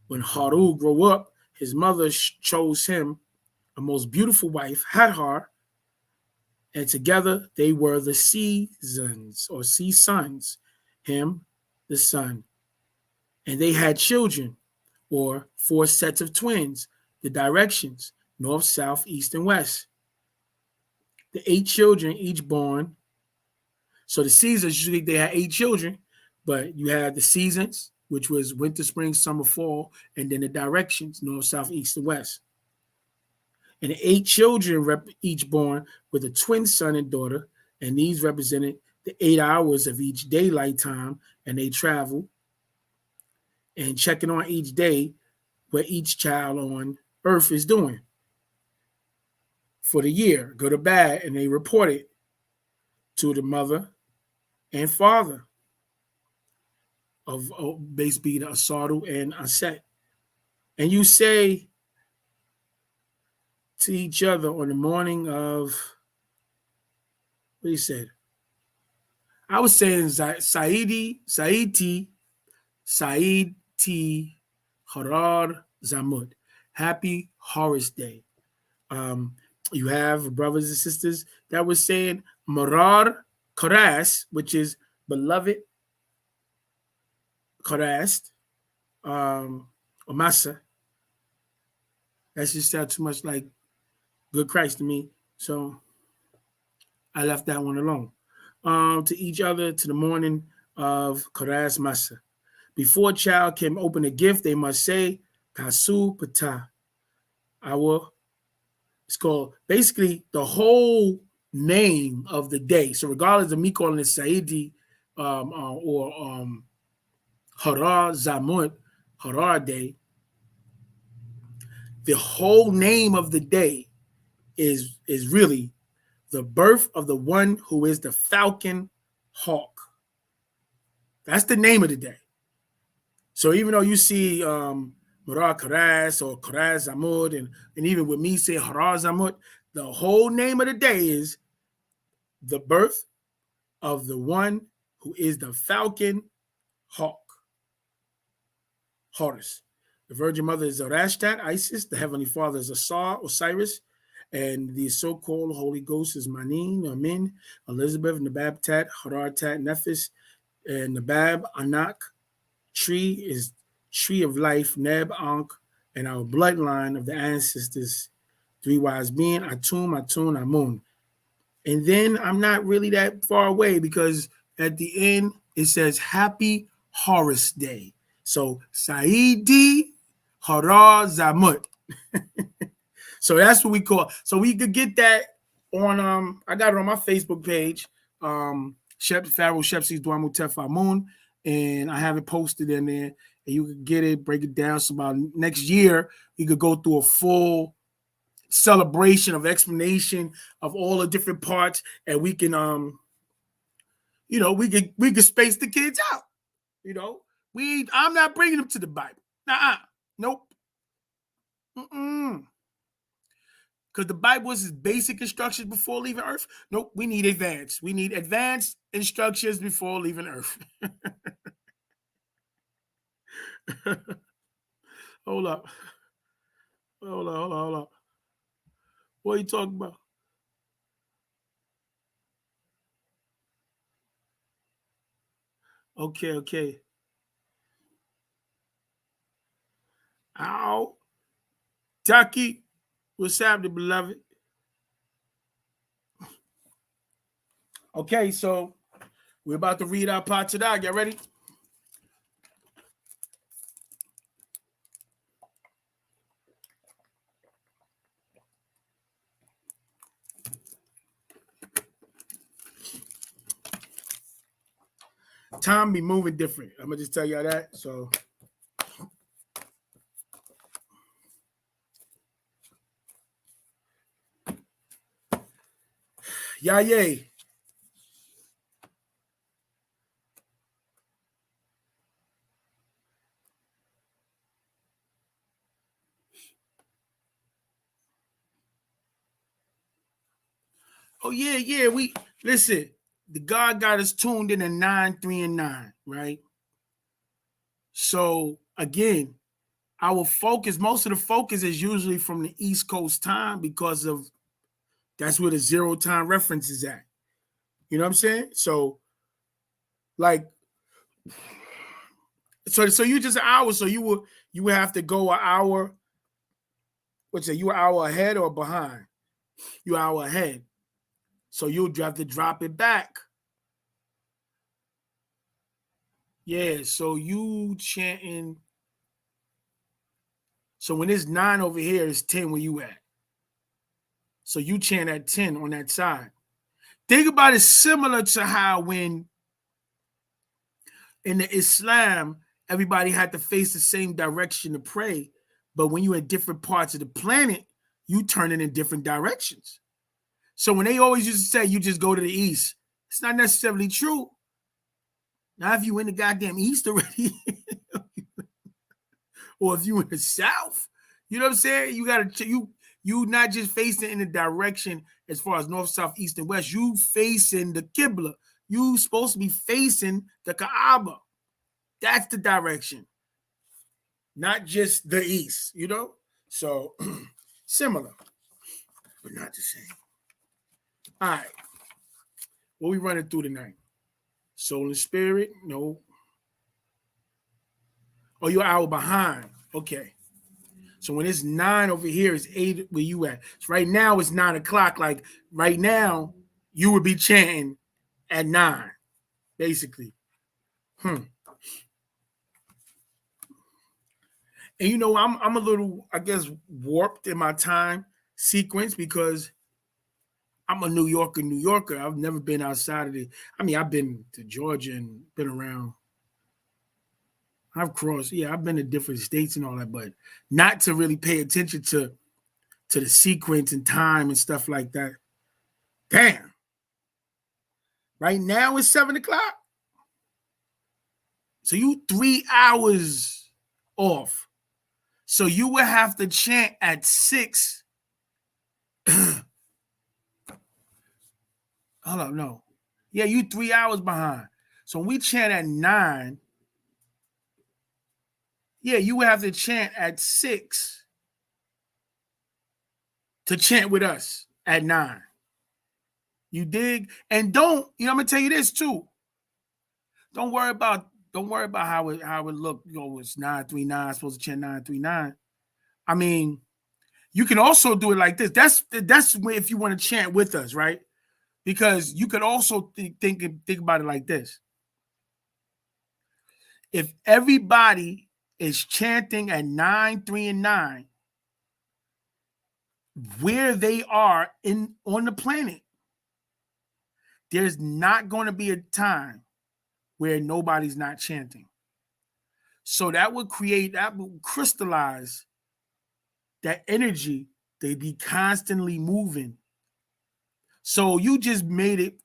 When Haru grew up, his mother chose him a most beautiful wife, Hadhar, and together they were the seasons or sea sons, him, the sun. And they had children, or 4 sets of twins, the directions, north, south, east, and west. The 8 children, each born. So the seasons, usually they had 8 children, but you had the seasons, which was winter, spring, summer, fall, and then the directions, north, south, east, and west. And the 8 children each born with a twin son and daughter, and these represented the 8 hours of each daylight time, and they travel and checking on each day what each child on earth is doing for the year, good or bad, and they report it to the mother and father of basically the Asadu and Aset. And you say to each other on the morning of, what he said? I was saying Saidi, Said T. Harar Zamud. Happy Horus Day. You have brothers and sisters that was saying Marar Karas, which is beloved Karast, or Masa. That just sounds too much like good Christ to me. So I left that one alone. To each other to the morning of Karas Masa. Before a child can open a gift, they must say Kasu Pata. It's called basically the whole name of the day. So regardless of me calling it Saidi or Harar Zamut, Harar Day, the whole name of the day is really the birth of the one who is the falcon hawk. That's the name of the day. So even though you see Murar Karas or Karas Zamud, and even with me saying Harar Zamud, the whole name of the day is the birth of the one who is the falcon hawk, Horus. The Virgin Mother is Zoroaster, Isis. The Heavenly Father is Asar, Osiris. And the so-called Holy Ghost is Manin, Amin, Elizabeth, Nabab Tat, Harar Tat, Nephis, and Nabab Anak. Tree is Tree of Life, Neb Ankh, and our bloodline of the ancestors, 3 wise beings, Atum, Atun, Amun. And then I'm not really that far away because at the end it says Happy Horus Day. So Saidi Harar Zamut. So that's what we call. So we could get that on I got it on my Facebook page, Pharaoh Shepsi's Dwamu Tefa Moon, and I have it posted in there, and you could get it, break it down. So about next year, we could go through a full celebration of explanation of all the different parts, and we can we could space the kids out. I'm not bringing them to the Bible. Nope. Because the Bible is basic instructions before leaving Earth. Nope, we need advanced. We need advanced instructions before leaving Earth. Hold up. Hold up. What are you talking about? Okay. Ow. Taki, what's happening, beloved? Okay, so we're about to read our Patadak. Y'all ready? Time be moving different. I'm gonna just tell y'all that. So yay. Oh yeah. We listen. The God got us tuned in at 9, 3, and 9, right? So again, our focus, most of the focus is usually from the East Coast time because of that's where the zero time reference is at. You know what I'm saying? So like so you just an hour, so you would have to go an hour. What's that? You an hour ahead or behind? You an hour ahead. So you'll have to drop it back. Yeah, so you chanting. So when it's 9 over here, it's 10 where you at. So you chant at 10 on that side. Think about it similar to how when in the Islam, everybody had to face the same direction to pray. But when you're in different parts of the planet, you turn it in different directions. So when they always used to say you just go to the east, it's not necessarily true. Now, if you in the goddamn east already, or if you in the south, you know what I'm saying? You gotta you not just facing in the direction as far as north, south, east, and west. You facing the Qibla. You supposed to be facing the Kaaba. That's the direction, not just the east. You know, so similar, but not the same. All right, what we running through tonight? Soul and spirit? No. Oh, you're an hour behind. Okay. So when it's 9 over here, it's 8 where you at. So right now it's 9 o'clock. Like right now, you would be chanting at 9, basically. And you know, I'm a little, I guess, warped in my time sequence because I'm a New Yorker. I've never been outside of the. I mean, I've been to Georgia and been around. I've crossed, yeah, I've been to different states and all that, but not to really pay attention to the sequence and time and stuff like that. Damn. Right now it's 7 o'clock. So you 3 hours off. So you would have to chant at 6. Hold on, no. Yeah, you 3 hours behind. So when we chant at 9, yeah, you would have to chant at 6 to chant with us at 9. You dig? And don't, I'm gonna tell you this too. Don't worry about how it looked. It's 939, supposed to chant 939. I mean, you can also do it like this. That's if you want to chant with us, right? Because you could also think about it like this. If everybody is chanting at 9, 3, and 9, where they are on the planet, there's not going to be a time where nobody's not chanting. So that would crystallize that energy. They be constantly moving. So you just making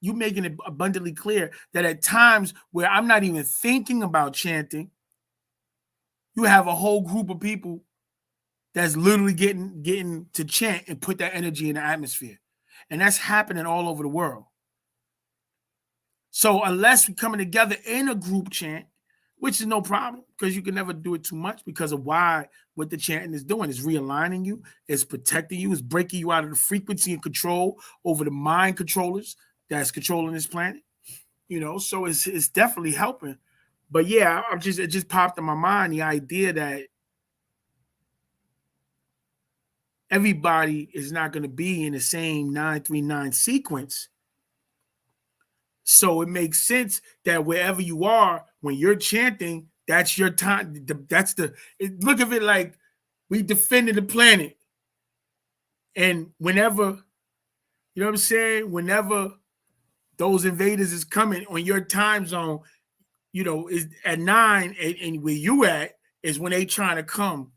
it abundantly clear that at times where I'm not even thinking about chanting, you have a whole group of people that's literally getting to chant and put that energy in the atmosphere. And that's happening all over the world. So unless we're coming together in a group chant, which is no problem because you can never do it too much because of what the chanting is doing is realigning you, is protecting you, is breaking you out of the frequency and control over the mind controllers that's controlling this planet. So it's definitely helping. But yeah, it just popped in my mind the idea that everybody is not going to be in the same 939 sequence. So it makes sense that wherever you are, when you're chanting, that's your time. Look at it like we defended the planet. And whenever, you know what I'm saying? Whenever those invaders is coming on your time zone, is at 9 and where you at is when they trying to come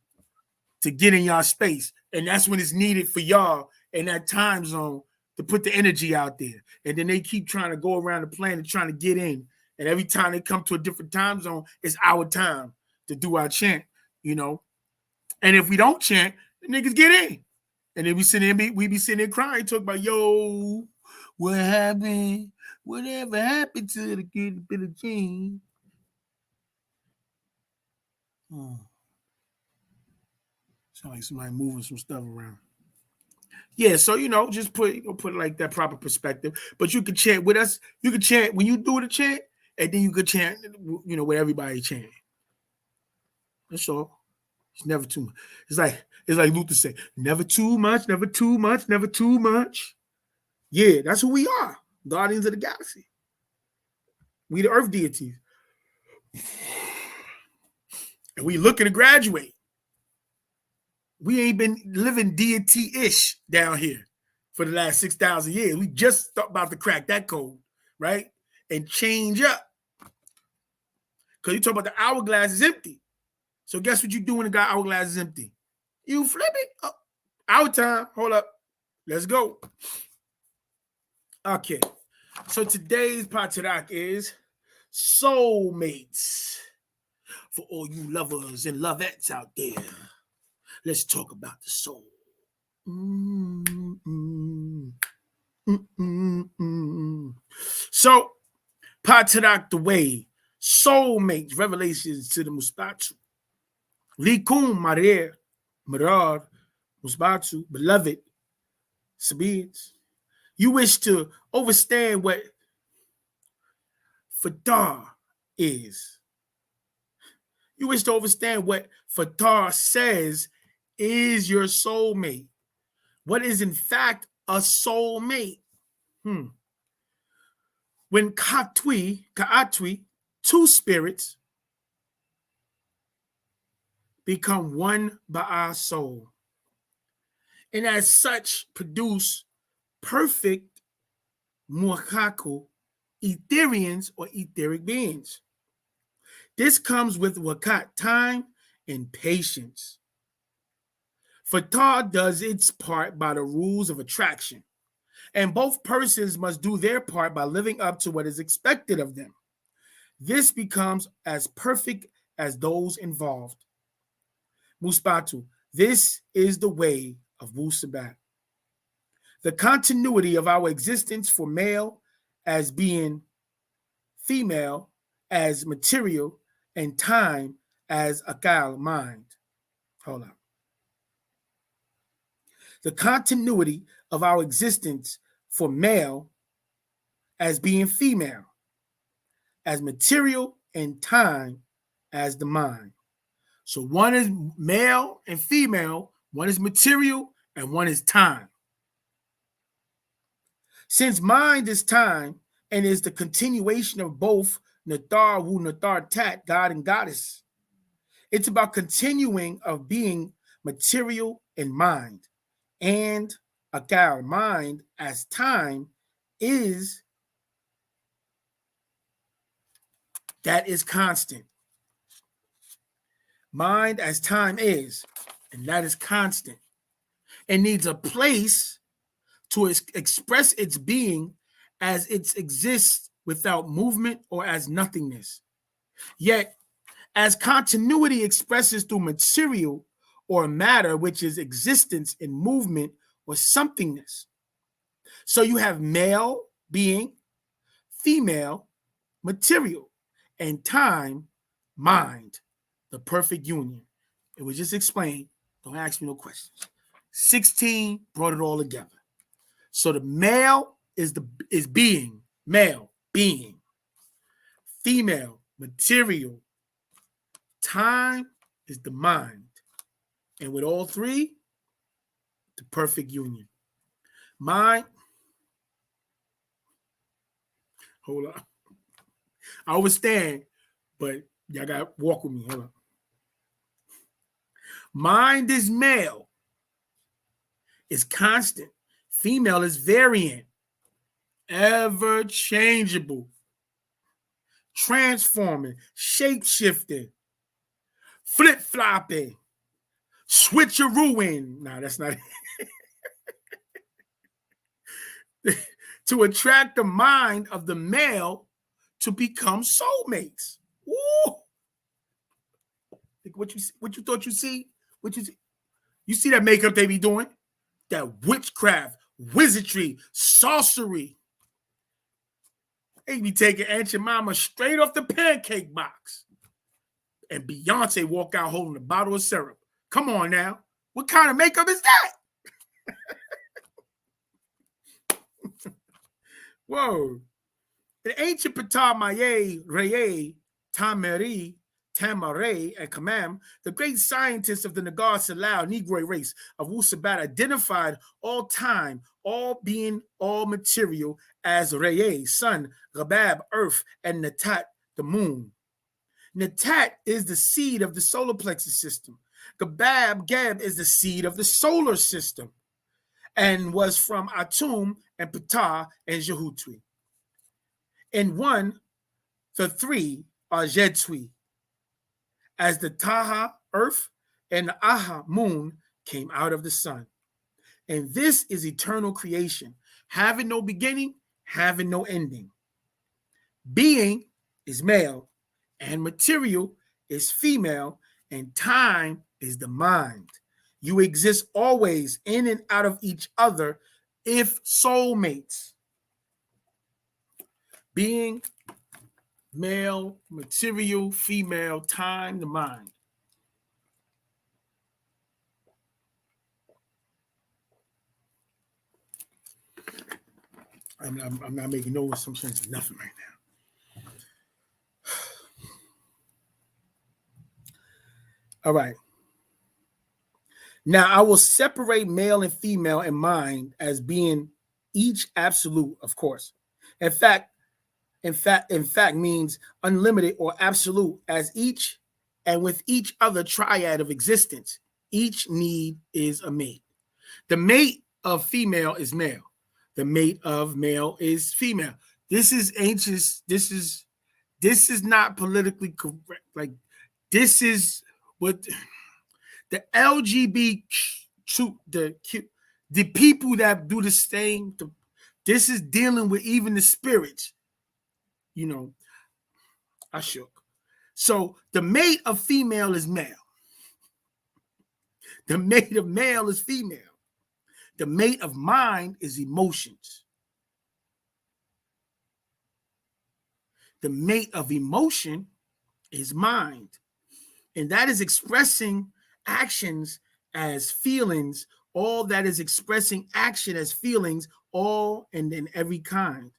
to get in y'all space. And that's when it's needed for y'all in that time zone to put the energy out there. And then they keep trying to go around the planet trying to get in. And every time they come to a different time zone, it's our time to do our chant, And if we don't chant, the niggas get in. And then we be sitting there crying, talk about, yo, what happened? Whatever happened to the kid bit of gene? Sound like somebody moving some stuff around. Yeah, so just put it like that proper perspective. But you can chant with us. You can chant when you do the chant, and then you could chant, with everybody chanting. That's all. It's never too much. It's like Luther said, never too much, never too much, never too much. Yeah, that's who we are. Guardians of the Galaxy. We the Earth deities. And we looking to graduate. We ain't been living deity-ish down here for the last 6,000 years. We just about to crack that code, right? And change up. Because you talk about the hourglass is empty. So guess what you do when the hourglass is empty? You flip it. Oh, our time. Hold up. Let's go. Okay. So today's TARAQ is soulmates. For all you lovers and lovettes out there, let's talk about the soul. So, TARAQ the way, soulmates, revelations to the Muspatu. Likum Marir, Marar, Muspatu, beloved, Sabians. You wish to understand what Fatar is. You wish to understand what Fatar says is your soulmate. What is in fact a soulmate? When Ka'atwi, two spirits, become one Ba'a soul, and as such produce perfect Muakaku Etherians or etheric beings. This comes with Wakat time and patience. Fatar does its part by the rules of attraction, and both persons must do their part by living up to what is expected of them. This becomes as perfect as those involved. Muspatu, this is the way of Wu Sabat. The continuity of our existence for male as being female as material and time as akal mind. Hold on. The continuity of our existence for male as being female as material and time as the mind. So one is male and female, one is material, and one is time. Since mind is time and is the continuation of both Nathar Wu Nathar Tat, God and Goddess, it's about continuing of being material and mind. And Akal, mind as time is that is constant. Mind as time is, and that is constant. It needs a place to express its being as it exists without movement or as nothingness. Yet, as continuity expresses through material or matter, which is existence in movement or somethingness. So you have male being, female, material, and time, mind, the perfect union. It was just explained. Don't ask me no questions. 16 brought it all together. So the male is being, male, being. Female, material. Time is the mind. And with all three, the perfect union. Mind, hold on. I understand, but y'all got to walk with me. Hold on. Mind is male, is constant. Female is variant, ever changeable, transforming, shape shifting, flip flopping, switcherooing. Nah, that's not it. To attract the mind of the male to become soulmates. Woo! What you thought you see? What you see? You see that makeup they be doing? That witchcraft, wizardry, sorcery. They be taking Aunt Jemima straight off the pancake box. And Beyonce walk out holding a bottle of syrup. Come on now. What kind of makeup is that? Whoa. The ancient Ptolemy, Reye, Tamari, Tamare, and Kamam, the great scientists of the Nagar Salau Negroid race of Wusabat, identified all time, all being, all material as Reye, sun, Gabab, earth, and Natat, the moon. Natat is the seed of the solar plexus system. Gab is the seed of the solar system and was from Atum and Ptah and Jehutwi. In one, the three are Jedtwi, as the Taha, earth, and the Aha, moon, came out of the sun. And this is eternal creation, having no beginning, having no ending. Being is male, and material is female, and time is the mind. You exist always in and out of each other if soulmates. Being, male, material, female, time, the mind. I'm not making no assumptions of nothing right now. All right. Now I will separate male and female in mind as being each absolute, of course. In fact means unlimited or absolute, as each and with each other triad of existence. Each need is a mate. The mate of female is male. The mate of male is female. This is ancient. This is not politically correct. Like, this is what the LGBT, the people that do the same. This is dealing with even the spirits. You know, I shook. So the mate of female is male. The mate of male is female. The mate of mind is emotions. The mate of emotion is mind. And that is expressing actions as feelings, all that is expressing action as feelings, all and in every kind.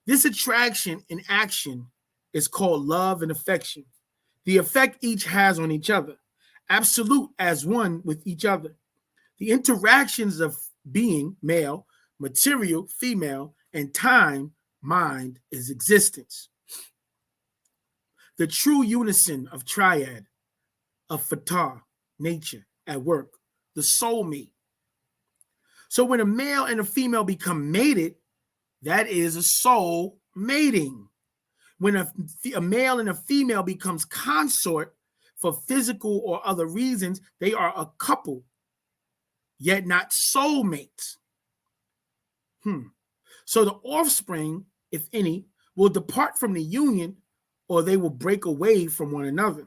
This attraction and action is called love and affection. The effect each has on each other, absolute as one with each other. The interactions of being, male, material, female, and time, mind, is existence. The true unison of triad, of fatah, nature, at work, the soulmate. So when a male and a female become mated, that is a soul mating. When a male and a female becomes consort for physical or other reasons, they are a couple, yet not soulmates. So the offspring, if any, will depart from the union, or they will break away from one another.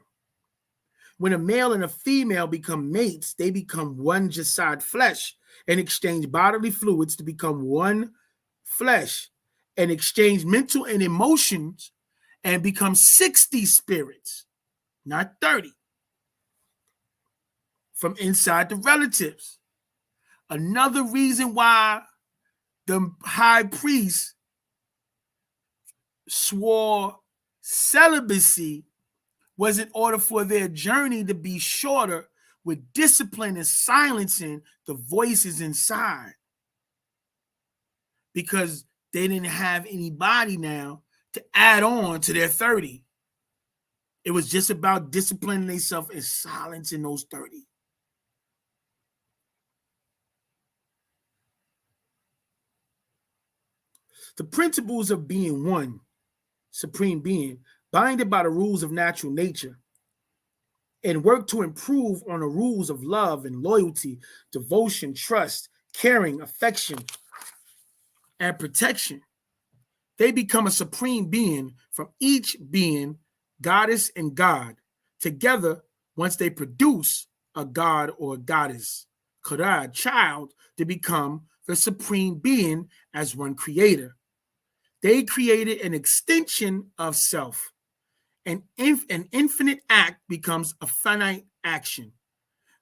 When a male and a female become mates, they become one jasad flesh and exchange bodily fluids to become one flesh and exchange mental and emotions and become 60 spirits. not 30. From inside the relatives. Another reason why the high priest swore celibacy was in order for their journey to be shorter, with discipline and silencing the voices inside, because they didn't have anybody now to add on to their 30. It was just about disciplining themselves and silencing those 30. The principles of being one, supreme being, binded by the rules of natural nature, and work to improve on the rules of love and loyalty, devotion, trust, caring, affection, and protection. They become a supreme being from each being, goddess and god. Together, once they produce a god or a goddess, Karad, child, to become the supreme being as one creator. They created an extension of self. An infinite act becomes a finite action.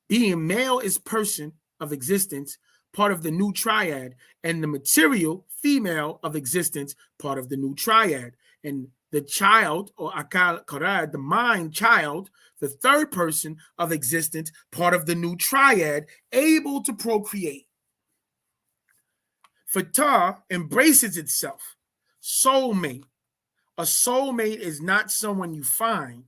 Being male is person of existence, part of the new triad, and the material female of existence, part of the new triad. And the child, or Akal Karad, the mind child, the third person of existence, part of the new triad, able to procreate. Fatah embraces itself. Soulmate. A soulmate is not someone you find.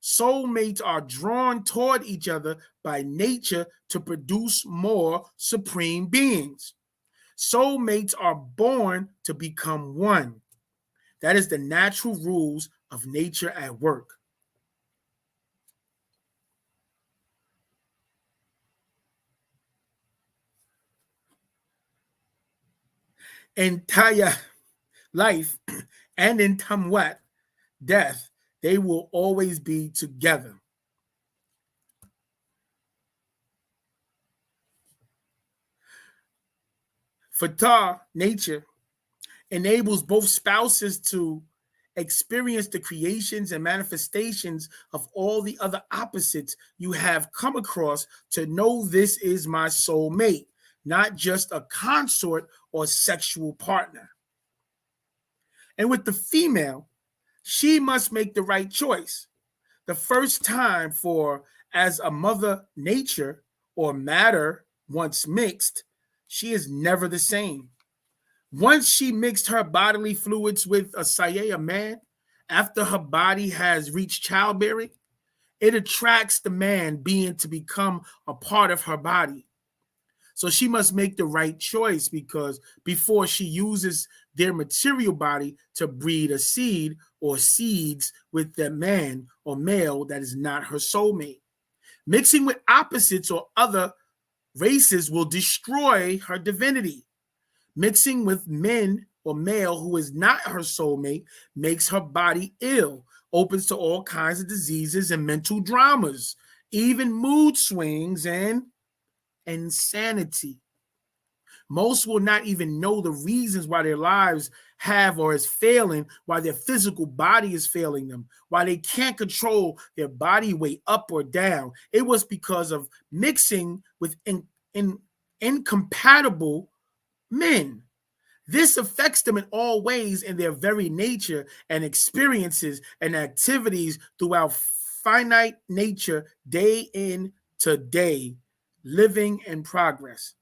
Soulmates are drawn toward each other by nature to produce more supreme beings. Soulmates are born to become one. That is the natural rules of nature at work. Entire life and in Tamwat, death, they will always be together. Fatah, nature, enables both spouses to experience the creations and manifestations of all the other opposites you have come across, to know this is my soulmate, not just a consort or sexual partner. And with the female, she must make the right choice. The first time, for as a mother nature or matter once mixed, she is never the same. Once she mixed her bodily fluids with a Saye, a man, after her body has reached childbearing, it attracts the man being to become a part of her body. So she must make the right choice, because before she uses their material body to breed a seed or seeds with the man or male that is not her soulmate. Mixing with opposites or other races will destroy her divinity. Mixing with men or male who is not her soulmate makes her body ill, opens to all kinds of diseases and mental dramas, even mood swings and insanity. Most will not even know the reasons why their lives have or is failing, why their physical body is failing them, why they can't control their body weight up or down. It was because of mixing with incompatible men. This affects them in all ways in their very nature and experiences and activities throughout finite nature, day in to day, living in progress.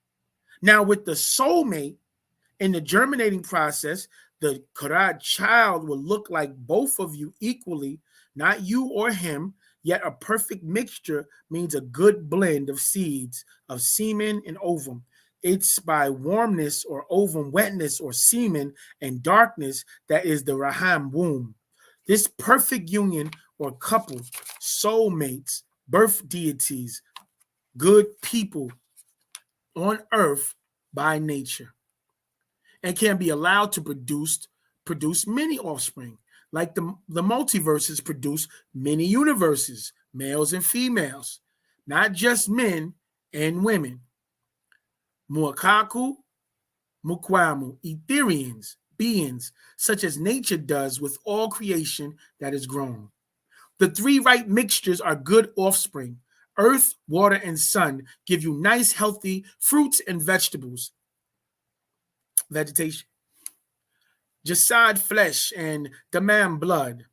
Now, with the soulmate, in the germinating process, the Karad child will look like both of you equally, not you or him, yet a perfect mixture means a good blend of seeds, of semen and ovum. It's by warmness or ovum wetness or semen and darkness that is the Raham womb. This perfect union or couple, soulmates, birth deities, good people on earth by nature, and can be allowed to produce many offspring, like the multiverses produce many universes, males and females, not just men and women. Muakaku, Mukwamu, Etherians, beings, such as nature does with all creation that is grown. The three right mixtures are good offspring. Earth, water, and sun give you nice, healthy fruits and vegetables. Vegetation. Jasad flesh and damam blood.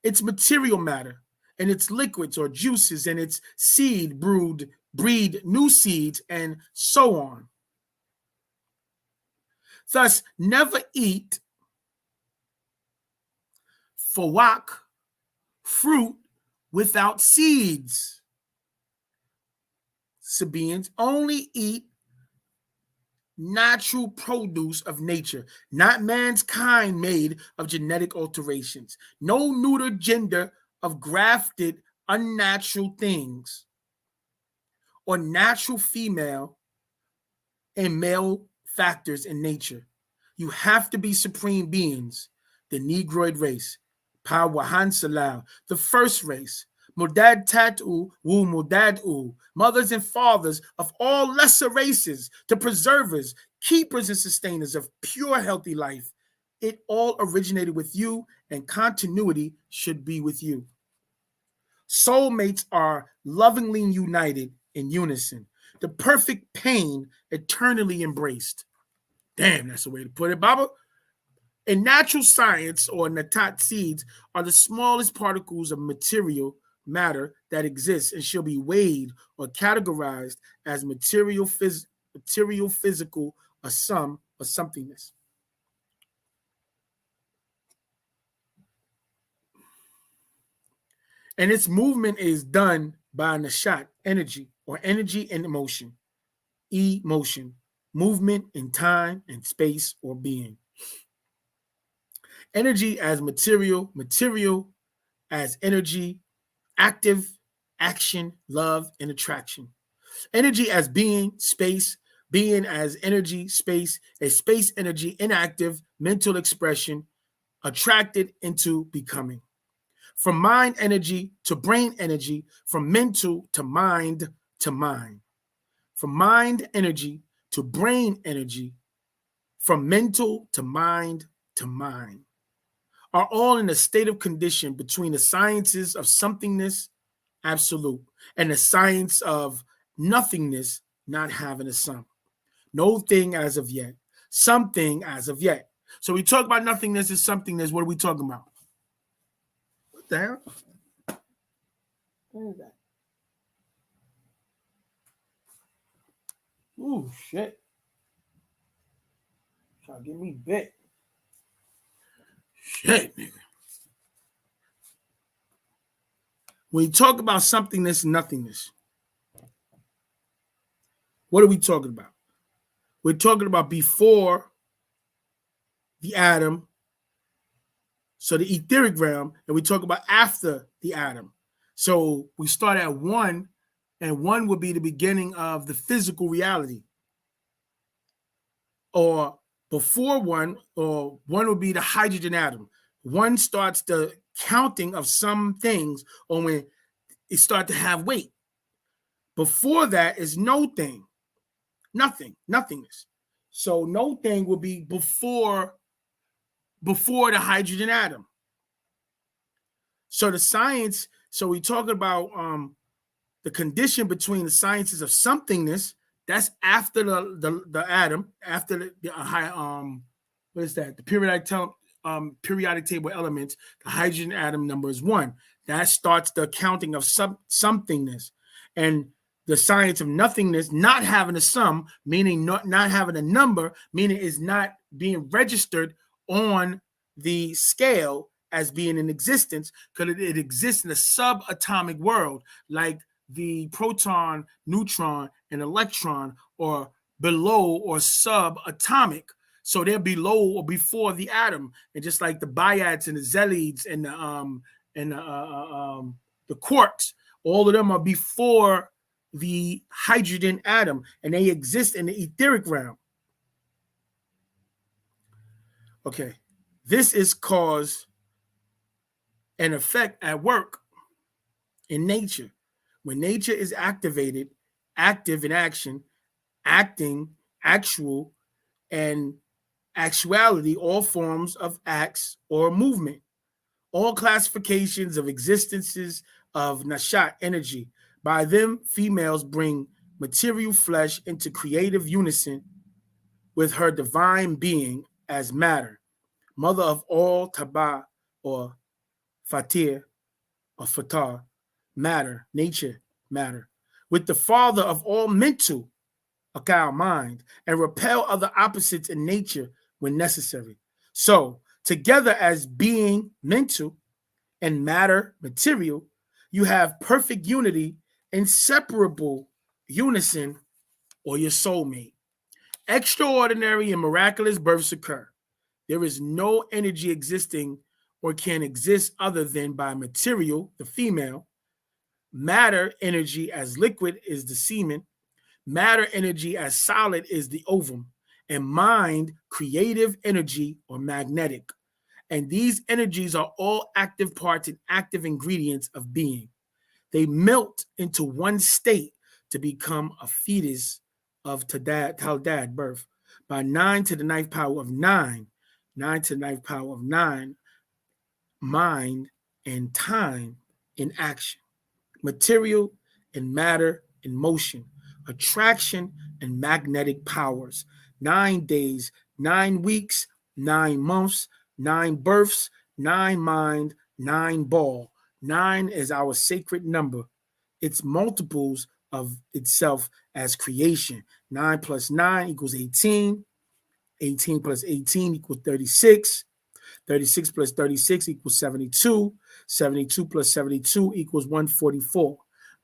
It's material matter, and its liquids or juices, and its seed breed new seeds, and so on. Thus, never eat fawak, fruit without seeds. Sabians only eat natural produce of nature, not man's kind made of genetic alterations. No neuter gender of grafted unnatural things, or natural female and male factors in nature. You have to be supreme beings, the Negroid race, Pawahan Salal, the first race, Mudad Tatu, Wu Mudadu, mothers and fathers of all lesser races, the preservers, keepers, and sustainers of pure, healthy life. It all originated with you, and continuity should be with you. Soulmates are lovingly united in unison, the perfect pain eternally embraced. Damn, that's the way to put it, Baba. In natural science, or natat seeds, are the smallest particles of material matter that exists and shall be weighed or categorized as material, physical, a sum, or somethingness. And its movement is done by nashat, energy, or energy and emotion. Emotion, movement in time and space or being. Energy as material, material as energy, active, action, love, and attraction. Energy as being, space, being as energy, space, a space energy, inactive, mental expression, attracted into becoming. From mind energy to brain energy, from mental to mind to mind. From mind energy to brain energy, from mental to mind, are all in a state of condition between the sciences of somethingness, absolute, and the science of nothingness, not having a sum. No thing as of yet, something as of yet. So we talk about nothingness and somethingness. What are we talking about? What the hell? What is that? Ooh, shit. Trying to get me bit. Shit, nigga. When you talk about somethingness and nothingness, what are we talking about? We're talking about before the atom, so the etheric realm, and we talk about after the atom. So we start at one, and one would be the beginning of the physical reality. Or before one, or one would be the hydrogen atom. One starts the counting of some things, or when it starts to have weight. Before that is no thing, nothing, nothingness. So no thing will be before the hydrogen atom. So the science, so we talk about the condition between the sciences of somethingness. That's after the atom, after the what is that? The periodic table elements. The hydrogen atom number is 1. That starts the counting of somethingness, and the science of nothingness, not having a sum, meaning not having a number, meaning is not being registered on the scale as being in existence, because it exists in a subatomic world, like the proton, neutron, and electron, or below or subatomic. So they're below or before the atom, and just like the byads and the zelids and the quarks, all of them are before the hydrogen atom, and they exist in the etheric realm. Okay, this is cause and effect at work in nature. When nature is activated, active in action, acting, actual, and actuality, all forms of acts or movement, all classifications of existences of nashat energy. By them, females bring material flesh into creative unison with her divine being as matter, mother of all taba or fatir or fatar, matter, nature, matter, with the father of all mental, akal, mind, and repel other opposites in nature when necessary. So, together as being mental and matter material, you have perfect unity, inseparable unison, or your soulmate. Extraordinary and miraculous births occur. There is no energy existing or can exist other than by material, the female, matter energy as liquid is the semen, matter energy as solid is the ovum, and mind, creative energy or magnetic. And these energies are all active parts and active ingredients of being. They melt into one state to become a fetus of Taldad birth. By 9 to the ninth power of 9, 9 to the ninth power of 9, mind and time in action, material and matter in motion, attraction and magnetic powers. 9 days, 9 weeks, 9 months, 9 births, 9 mind, 9 ball. 9 is our sacred number. It's multiples of itself as creation. 9 plus 9 equals 18. 18 plus 18 equals 36. 36 plus 36 equals 72. 72 plus 72 equals 144.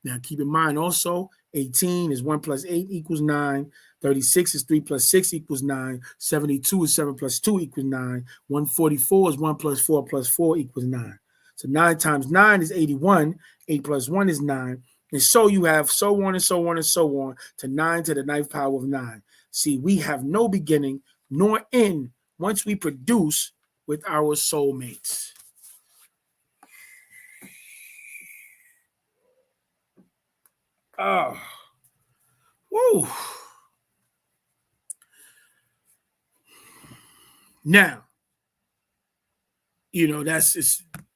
Now, keep in mind also, 18 is 1 plus 8 equals 9. 36 is 3 plus 6 equals 9. 72 is 7 plus 2 equals 9. 144 is 1 plus 4 plus 4 equals 9. So 9 times 9 is 81. 8 plus 1 is 9. And so you have so on and so on and so on to 9 to the ninth power of 9. See, we have no beginning nor end once we produce with our soulmates. Oh, woo. Now, you know,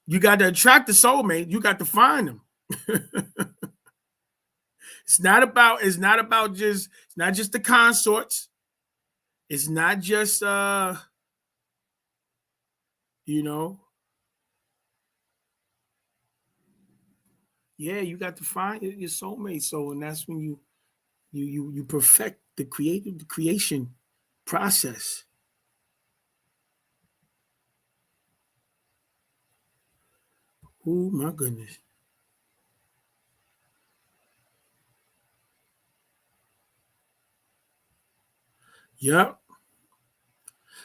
you got to attract the soulmate. You got to find them. It's not just the consorts. It's not just you know, yeah, you got to find your soulmate. So, and that's when you perfect the creation process. Oh my goodness. Yep.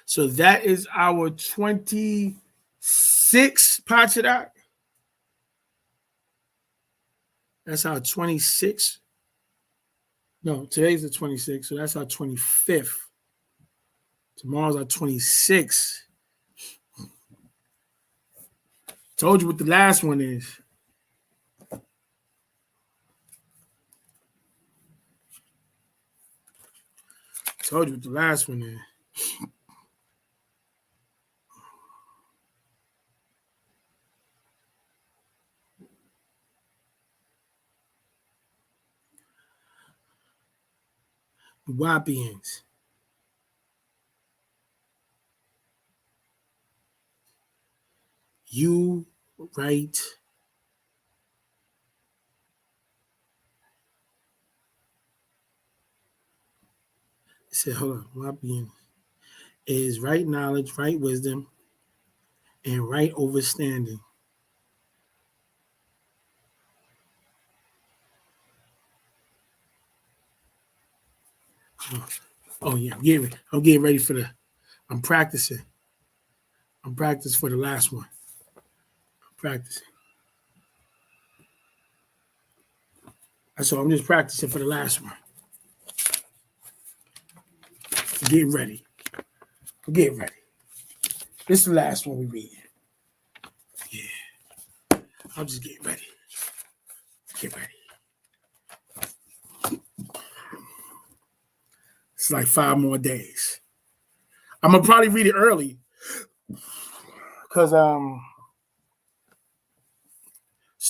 So that is our 26th Pachadak. That's our 26th. No, today's the 26th, so that's our 25th. Tomorrow's our 26th. Told you what the last one is. Told you what the last one is. The Wapians. You right. It said, hold on. Wapians is right knowledge, right wisdom, and right understanding. Oh yeah, I'm getting ready for I'm practicing. I'm practicing for the last one. I'm practicing. So I'm just practicing for the last one. I'm getting ready. This is the last one we read. Yeah. I'm just getting ready. Get ready. It's like 5 more days. I'm gonna probably read it early because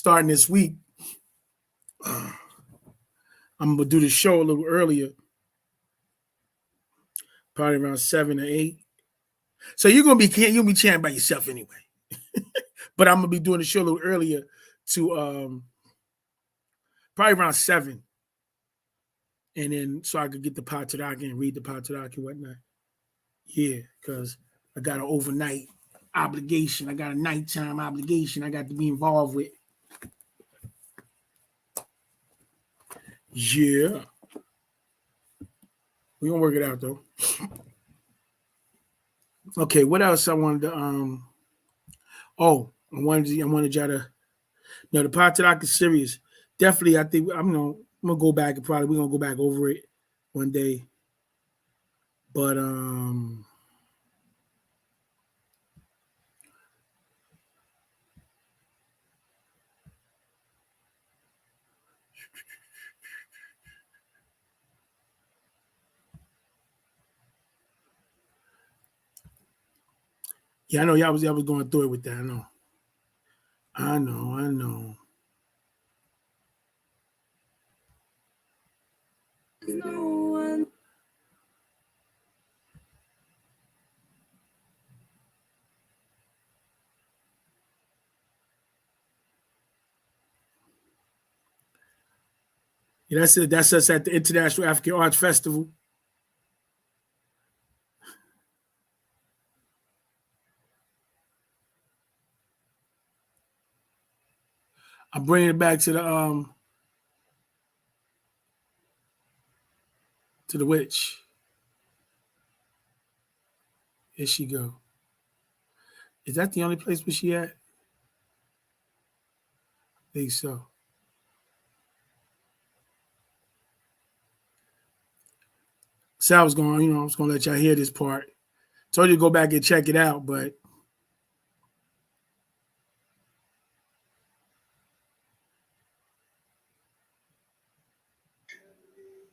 starting this week. I'm gonna do the show a little earlier, probably around 7 or 8. So you'll be chanting by yourself anyway. But I'm gonna be doing the show a little earlier to probably around 7. And then so I could get the TARAQ and read the TARAQ and whatnot. Yeah, because I got an overnight obligation. I got a nighttime obligation I got to be involved with. Yeah. We're gonna work it out though. Okay, what else I wanted to I wanted y'all to the TARAQ is serious. Definitely, I think I'm gonna go back and we're gonna go back over it one day. But yeah, I know y'all was going through it with that. I know. Yeah, that's it. That's us at the International African Arts Festival. I'm bringing it back to the witch. Here she go. Is that the only place where she at? I think so. So I was going to let y'all hear this part. Told you to go back and check it out, but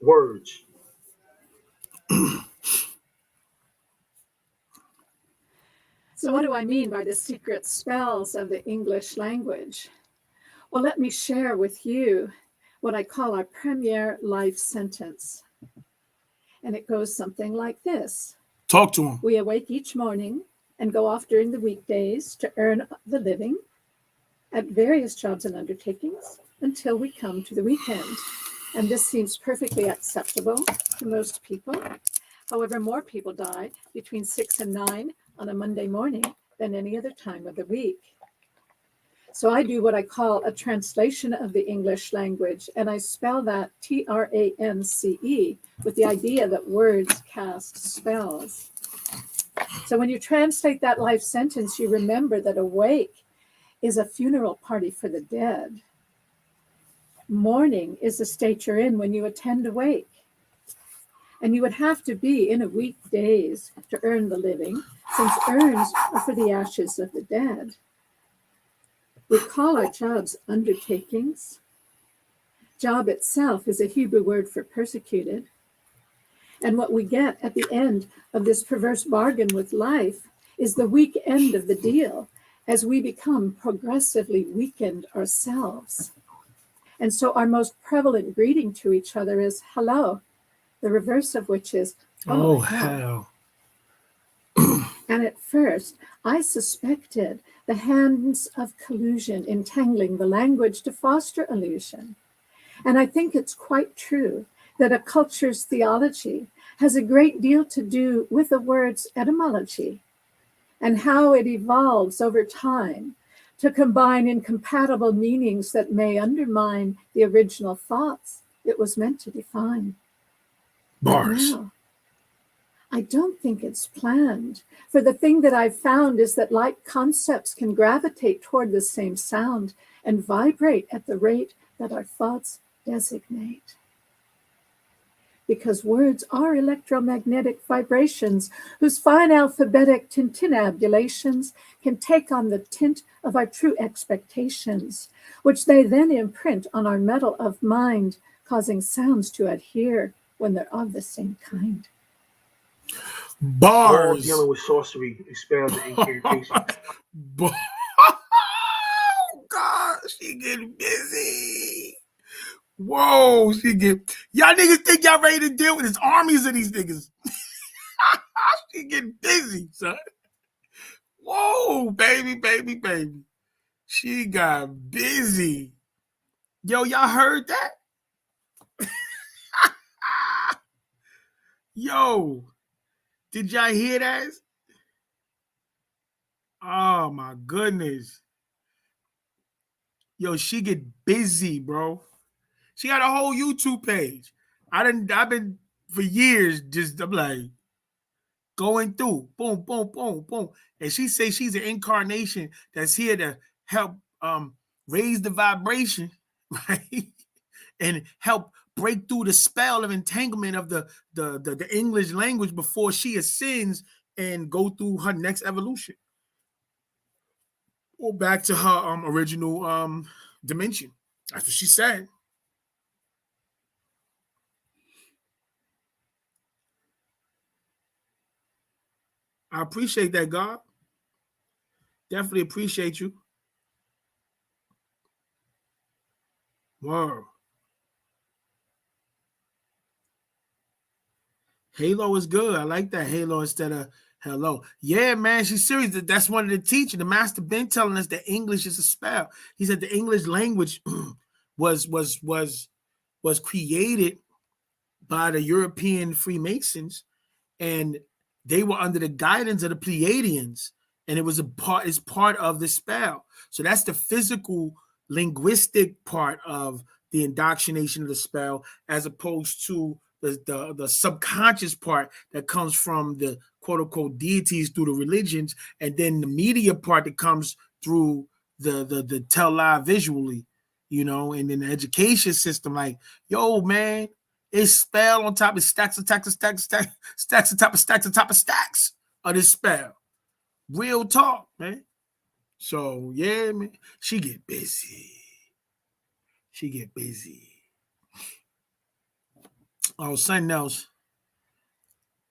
words. So what do I mean by the secret spells of the English language? Well, let me share with you what I call our premier life sentence. And it goes something like this. Talk to him. We awake each morning and go off during the weekdays to earn the living at various jobs and undertakings until we come to the weekend. And this seems perfectly acceptable to most people. However, more people die between 6 and 9 on a Monday morning than any other time of the week. So I do what I call a translation of the English language, and I spell that TRANCE with the idea that words cast spells. So when you translate that life sentence, you remember that awake is a funeral party for the dead. Mourning is the state you're in when you attend a wake. And you would have to be in a weekdays to earn the living, since urns are for the ashes of the dead. We call our jobs undertakings. Job itself is a Hebrew word for persecuted. And what we get at the end of this perverse bargain with life is the weak end of the deal as we become progressively weakened ourselves. And so our most prevalent greeting to each other is hello, the reverse of which is oh hell. And at first, I suspected the hands of collusion entangling the language to foster illusion. And I think it's quite true that a culture's theology has a great deal to do with a word's etymology and how it evolves over time to combine incompatible meanings that may undermine the original thoughts it was meant to define. Bars. Now, I don't think it's planned, for the thing that I've found is that like concepts can gravitate toward the same sound and vibrate at the rate that our thoughts designate. Because words are electromagnetic vibrations whose fine alphabetic tintinnabulations can take on the tint of our true expectations, which they then imprint on our metal of mind, causing sounds to adhere when they're of the same kind. Bars. We're all dealing with sorcery, spells, and incantations. Oh, gosh. She getting busy. Whoa, y'all niggas think y'all ready to deal with this armies of these niggas. She getting busy, son. Whoa, baby, baby, baby. She got busy. Yo, y'all heard that? Yo, did y'all hear that? Oh my goodness. Yo, she get busy, bro. She got a whole YouTube page. I've been for years I'm like going through, boom, boom, boom, boom. And she say she's an incarnation that's here to help raise the vibration, right? And help break through the spell of entanglement of the English language before she ascends and go through her next evolution. Or back to her original dimension. That's what she said. I appreciate that, God. Definitely appreciate you. Wow. Halo is good. I like that. Halo instead of hello. Yeah, man, she's serious. That's one of the teachers. The master been telling us that English is a spell. He said the English language was created by the European Freemasons, and they were under the guidance of the Pleiadians, and it's part of the spell. So that's the physical, linguistic part of the indoctrination of the spell, as opposed to the subconscious part that comes from the quote unquote deities through the religions, and then the media part that comes through the tell lie visually, and then the education system, like, yo, man, it's spell on top of stacks on top of stacks on top of stacks on top of stacks of this spell. Real talk, man. So yeah, man, she get busy. She get busy. Oh, something else.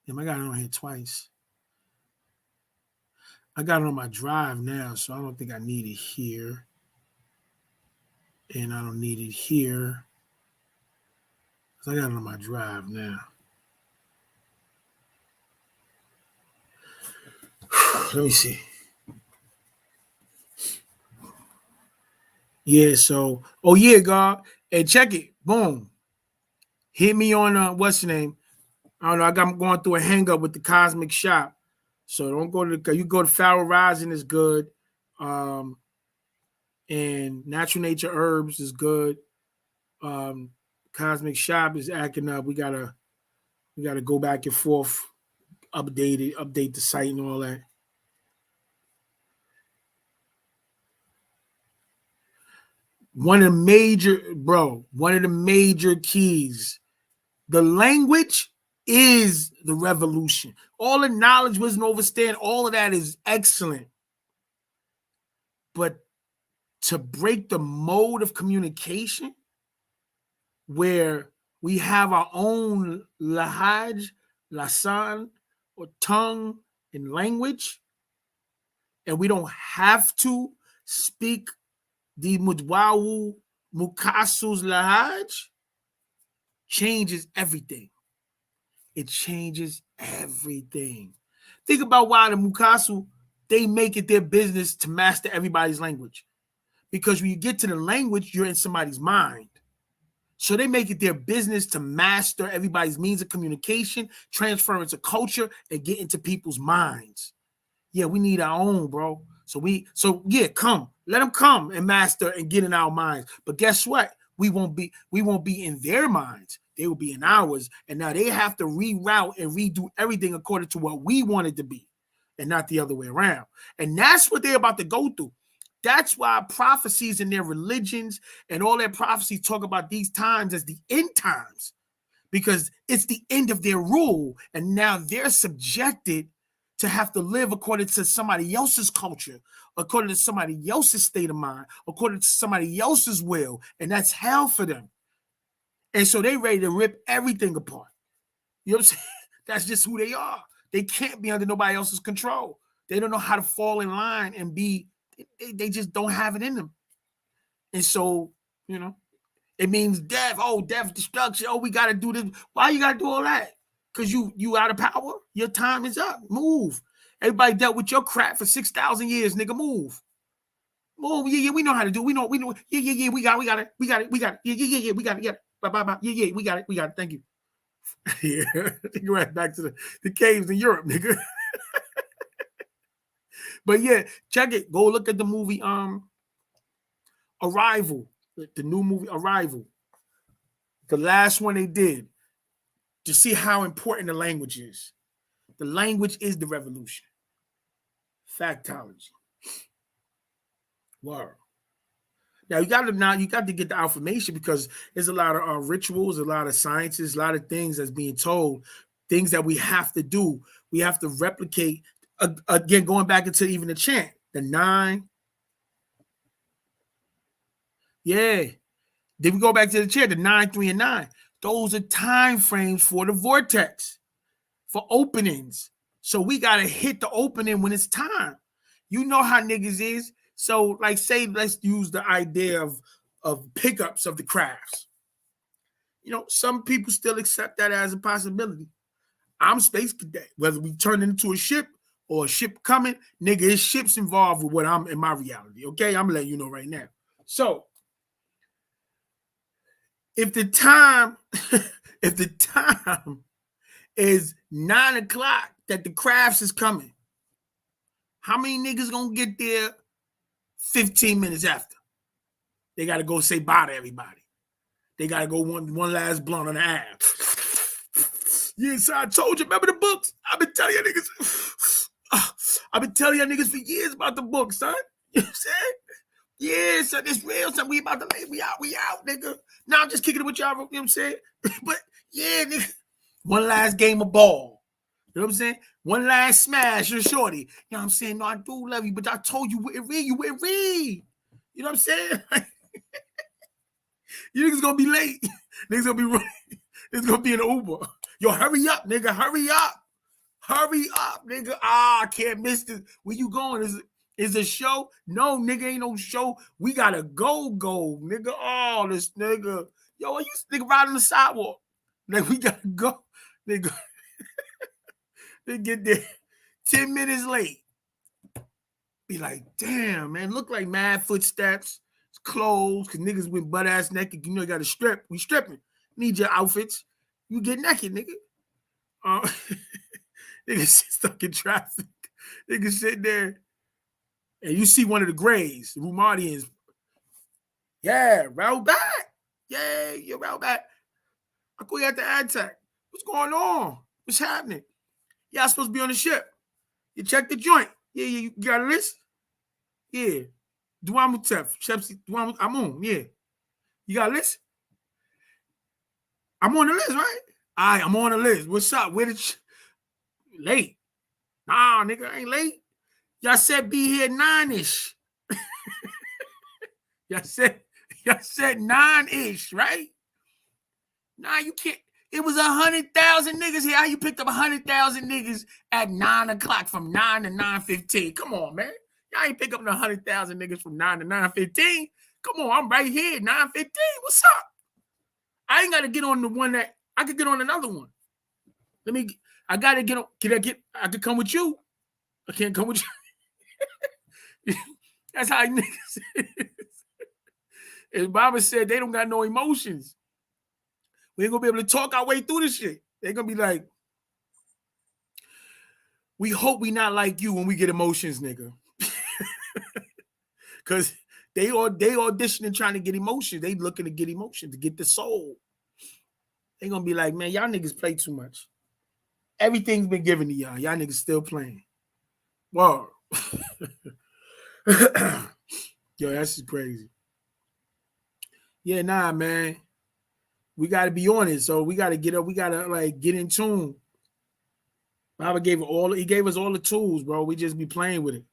Damn, I got it on here twice. I got it on my drive now, so I don't think I need it here. And I don't need it here. So I got it on my drive now. Let me see. Yeah, so, oh yeah, God. Hey, check it. Boom. Hit me on what's your name? I don't know. I'm going through a hang up with the Cosmic Shop. So don't go to you go to Pharaoh Rising is good. And Natural Nature Herbs is good. Cosmic Shop is acting up. We gotta go back and forth, update the site and all that. One of the major keys. The language is the revolution. All the knowledge, wisdom, understand, all of that is excellent. But to break the mode of communication where we have our own lahaj, lasan, or tongue and language, and we don't have to speak the Mudwawu Mukasu's lahaj, changes everything. It changes everything. Think about why the Mukasu, they make it their business to master everybody's language. Because when you get to the language, you're in somebody's mind. So they make it their business to master everybody's means of communication, transfer into culture, and get into people's minds. Yeah, we need our own, bro. Come. Let them come and master and get in our minds. But guess what? We won't be in their minds. They will be in ours. And now they have to reroute and redo everything according to what we want it to be, and not the other way around. And that's what they're about to go through. That's why prophecies in their religions and all their prophecies talk about these times as the end times, because it's the end of their rule. And now they're subjected to have to live according to somebody else's culture, according to somebody else's state of mind, according to somebody else's will. And that's hell for them. And so they ready to rip everything apart. You know what I'm saying? That's just who they are. They can't be under nobody else's control. They don't know how to fall in line and be, they just don't have it in them. And so, you know, it means death. Oh, death, destruction. Oh, we got to do this. Why you got to do all that? Because you out of power. Your time is up. Move. Everybody dealt with your crap for 6,000 years, nigga. Move. Move. Yeah, we know how to do. We know. Yeah. We got it. Yeah. We got it. Yeah. Bye. Yeah. We got it. Thank you. Yeah. Go right back to the caves in Europe, nigga. But yeah, check it. Go look at the movie Arrival. The new movie Arrival. The last one they did. To see how important the language is. The language is the revolution. Factology. Wow. Now you got to get the affirmation because there's a lot of rituals, a lot of sciences, a lot of things that's being told, things that we have to do. We have to replicate. Again, going back into even the chant, the 9. Yeah. Then we go back to the chant, the 9, 3, and 9. Those are time frames for the vortex, for openings. So we got to hit the opening when it's time. You know how niggas is. So, like, say, let's use the idea of pickups of the crafts. You know, some people still accept that as a possibility. I'm space cadet. Whether we turn into a ship or a ship coming, nigga, it's ships involved with what I'm in my reality. Okay, I'm letting you know right now. So, if the time is 9 o'clock that the crafts is coming, how many niggas gonna get there 15 minutes after? They got to go say bye to everybody. They got to go one last blunt on the ass. Yeah, so I told you, remember the books? I've been telling you niggas for years about the books, son. You know what I'm saying? Yeah, son, it's real, son. We about to lay, we out, nigga. Now I'm just kicking it with y'all, you know what I'm saying? But yeah, nigga. One last game of ball. You know what I'm saying? One last smash, you're shorty. You know what I'm saying? No, I do love you, but I told you wouldn't read. You wouldn't read. You know what I'm saying? You niggas gonna be late. Niggas gonna be running. It's gonna be an Uber. Yo, hurry up, nigga. Hurry up. Hurry up, nigga. I can't miss this. Where you going? Is a show? No, nigga, ain't no show. We gotta go, nigga. Oh, this nigga. Yo, you nigga riding on the sidewalk. Like, we gotta go. Nigga. They get there 10 minutes late. Be like, damn, man, look like mad footsteps. It's clothes, because niggas went butt ass naked. You know, you got to strip. We stripping. Need your outfits. You get naked, nigga. Niggas stuck in traffic. Niggas sitting there. And you see one of the grays, the Rumadians. Yeah, route back. Yeah, you route back. I go at the ad tech. What's going on? What's happening? Y'all supposed to be on the ship. You check the joint. Yeah, you got a list? Yeah. Duamutef. I'm on. Yeah. You got a list? I'm on the list, right? All right, I'm on the list. What's up? Where late? Nah, nigga, I ain't late. Y'all said be here 9-ish. y'all said 9-ish, right? Nah, you can't. It was 100,000 niggas here. How you picked up 100,000 niggas at 9 o'clock from 9 to 9:15? Come on, man. Y'all ain't pick up 100,000 niggas from 9 to 9:15. Come on, I'm right here, 9:15. What's up? I ain't got to get on the one that I could get on another one. I got to get on. I could come with you. I can't come with you. That's how niggas is. And Baba said they don't got no emotions. We ain't gonna be able to talk our way through this shit. They're gonna be like, we hope we not like you when we get emotions, nigga. Cause they auditioning trying to get emotions. They looking to get emotion, to get the soul. They gonna be like, man, y'all niggas play too much. Everything's been given to y'all. Y'all niggas still playing. Wow. Yo, that's just crazy. Yeah, nah, man. We got to be on it. So we got to get up. We got to like get in tune. Baba gave us all the tools, bro. We just be playing with it.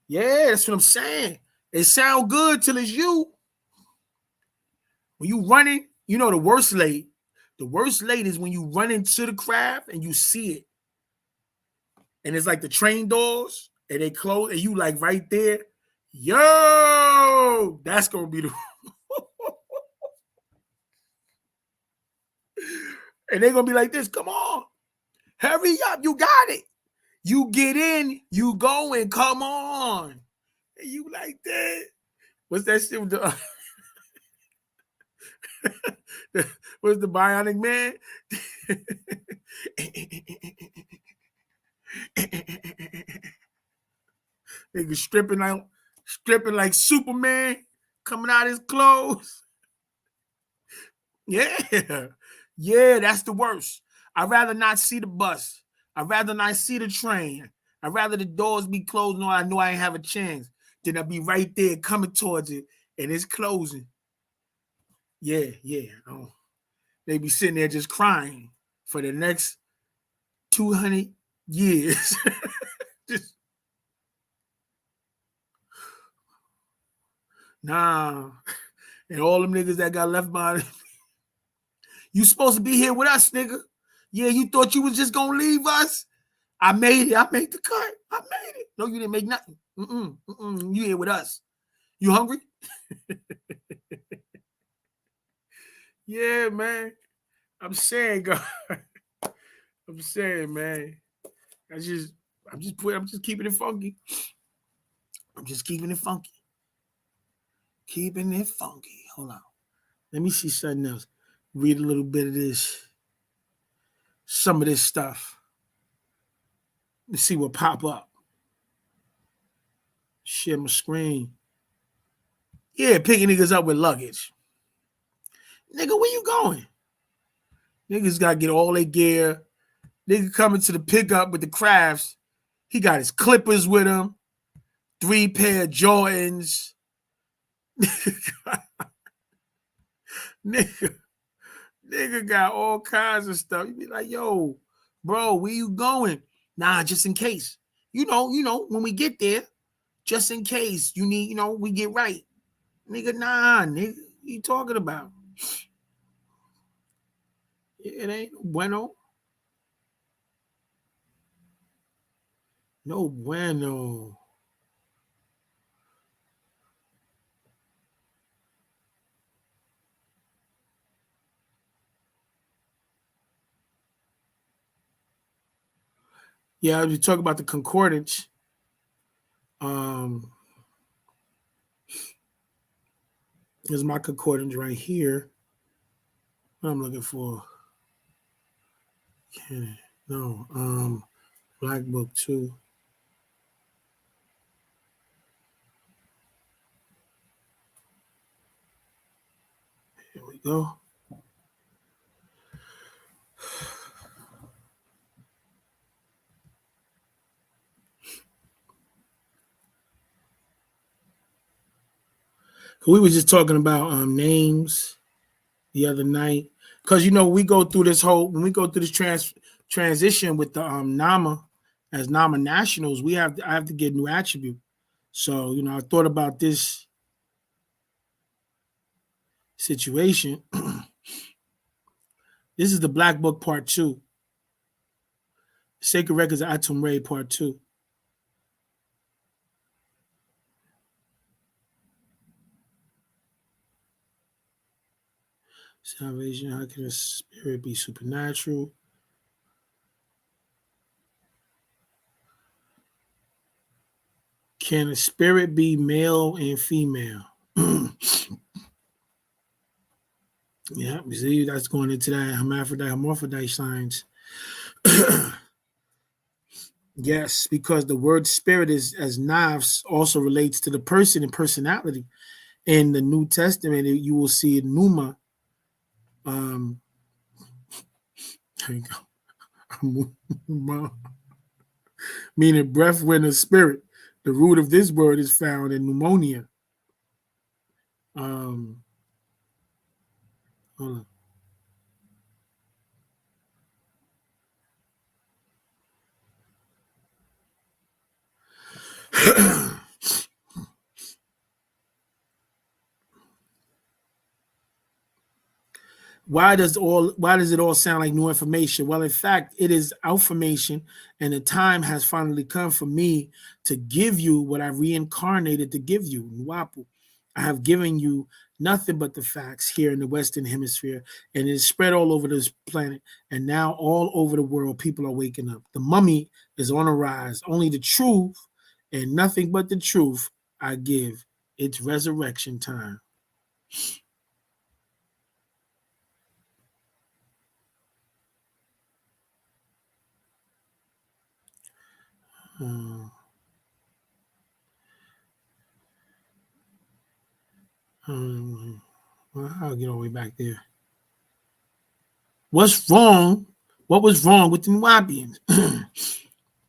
Yeah, that's what I'm saying. It sound good till it's you. When you running, you know the worst late. The worst late is when you run into the craft and you see it. And it's like the train doors and they close and you like right there. Yo, that's gonna be the and they're gonna be like this. Come on, hurry up, you got it. You get in, you go and come on. And you like that. What's that shit with the what's the Bionic Man? Nigga stripping like Superman, coming out his clothes. Yeah. Yeah, that's the worst. I'd rather not see the bus. I'd rather not see the train. I'd rather the doors be closed and I know I ain't have a chance than I'll be right there coming towards it and it's closing. Yeah. Oh. They be sitting there just crying for the next 200 years. Just, nah. And all them niggas that got left behind, you supposed to be here with us, nigga. Yeah, you thought you was just gonna leave us? I made it. I made the cut. I made it. No, you didn't make nothing. You here with us. You hungry? Yeah, man. I'm saying, God. I'm saying, man. I'm just keeping it funky. I'm just keeping it funky. Keeping it funky. Hold on. Let me see something else. Read a little bit of this. Some of this stuff. Let's see what pop up. Share my screen. Yeah, picking niggas up with luggage. Nigga, where you going? Niggas got to get all their gear. Nigga coming to the pickup with the crafts. He got his clippers with him. 3 pair of Jordans. Nigga got all kinds of stuff. You be like, yo, bro, where you going? Nah, just in case. You know, when we get there, just in case you need, we get right. Nigga, nah, nigga. What you talking about? It ain't bueno. No bueno. Yeah, we talk about the concordance. Here's my concordance right here. What I'm looking for. Black Book 2. Here we go. We were just talking about names the other night because we go through this transition with the Nama as Nama nationals. I have to get new attribute. So I thought about this situation. This is the Black Book Part 2. Sacred Records of Atum Ray Part 2. Salvation, how can a spirit be supernatural? Can a spirit be male and female? Yeah, see, that's going into that hermaphrodite signs. Yes, because the word spirit is as knives also relates to the person and personality. In the New Testament, you will see pneuma. There you go. Meaning breath, wind, or spirit. The root of this word is found in pneumonia. Hold on. why does it all sound like new information? Well, in fact, it is information, and the time has finally come for me to give you what I reincarnated to give you, Nuapu. I have given you nothing but the facts here in the Western Hemisphere, and it is spread all over this planet. And now all over the world, people are waking up. The mummy is on a rise. Only the truth and nothing but the truth I give. It's resurrection time. Well, I'll get all the way back there. What's wrong? What was wrong with the Nubians?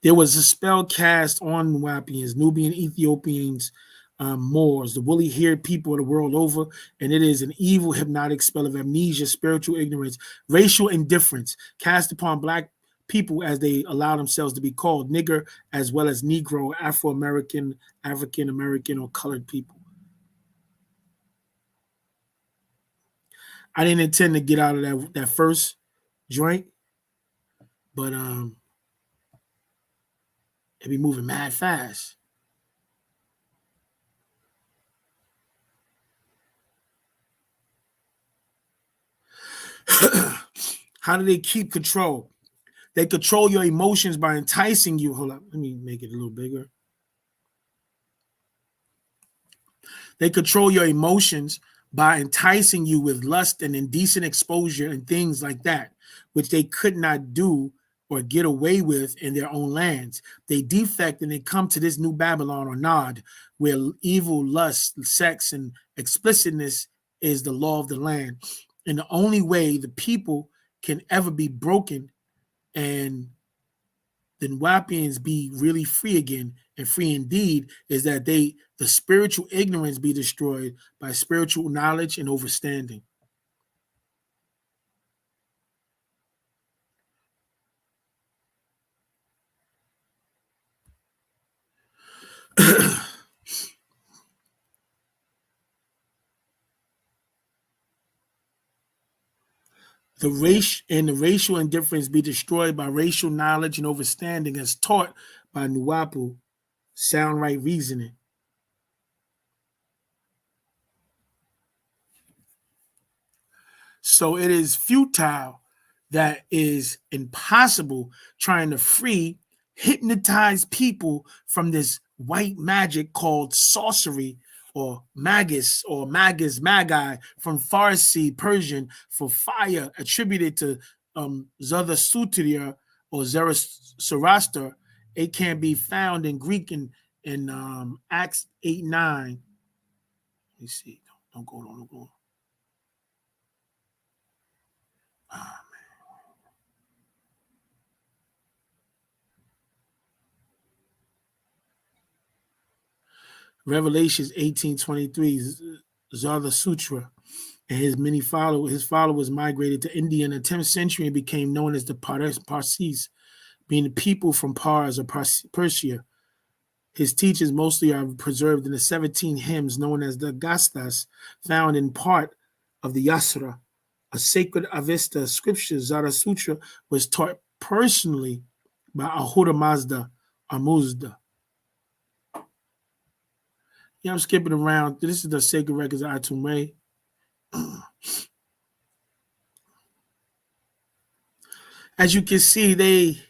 There was a spell cast on Nubians, Nubian Ethiopians, Moors, the woolly-haired people of the world over, and it is an evil hypnotic spell of amnesia, spiritual ignorance, racial indifference cast upon black people as they allow themselves to be called nigger, as well as Negro, Afro-American, African-American, or colored people. I didn't intend to get out of that first joint, but it be moving mad fast. How do they keep control? They control your emotions by enticing you. Hold up, let me make it a little bigger. They control your emotions by enticing you with lust and indecent exposure and things like that, which they could not do or get away with in their own lands. They defect and they come to this new Babylon or Nod, where evil, lust, sex, and explicitness is the law of the land. And the only way the people can ever be broken and then Wapians be really free again and free indeed is that the spiritual ignorance be destroyed by spiritual knowledge and understanding. The racial indifference be destroyed by racial knowledge and understanding as taught by Nuwapu, sound right reasoning. So it is futile, that is impossible, trying to free, hypnotize people from this white magic called sorcery or magus magi from Farsi Persian for fire attributed to Zarathustra or Zoroaster. It can be found in Greek in Acts 8:9. Let me see. Don't go. Ah, Revelations 18:23, Zarathustra and his followers migrated to India in the 10th century and became known as the Parsis, being the people from Pars or Persia. His teachings mostly are preserved in the 17 hymns known as the Gastas, found in part of the Yasra, a sacred Avesta scripture. Zarathustra was taught personally by Ahura Mazda Amuzda. Yeah, I'm skipping around. This is the Sacred Records of Atumre. As you can see, they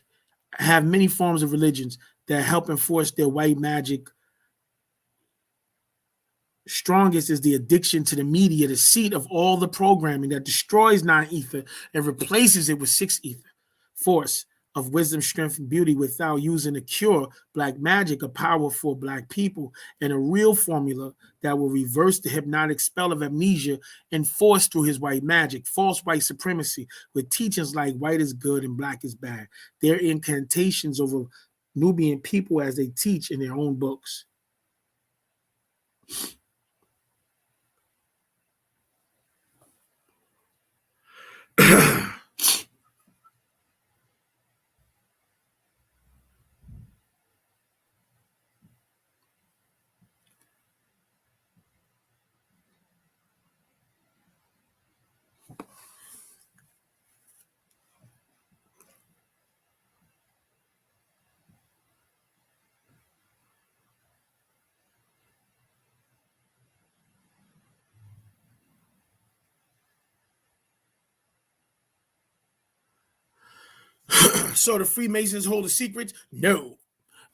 have many forms of religions that help enforce their white magic. Strongest is the addiction to the media, the seat of all the programming that destroys non-ether and replaces it with 6-ether. Force of wisdom, strength, and beauty without using a cure. Black magic, a power for black people, and a real formula that will reverse the hypnotic spell of amnesia enforced through his white magic. False white supremacy with teachings like white is good and black is bad. Their incantations over Nubian people as they teach in their own books. So the Freemasons hold the secrets? No.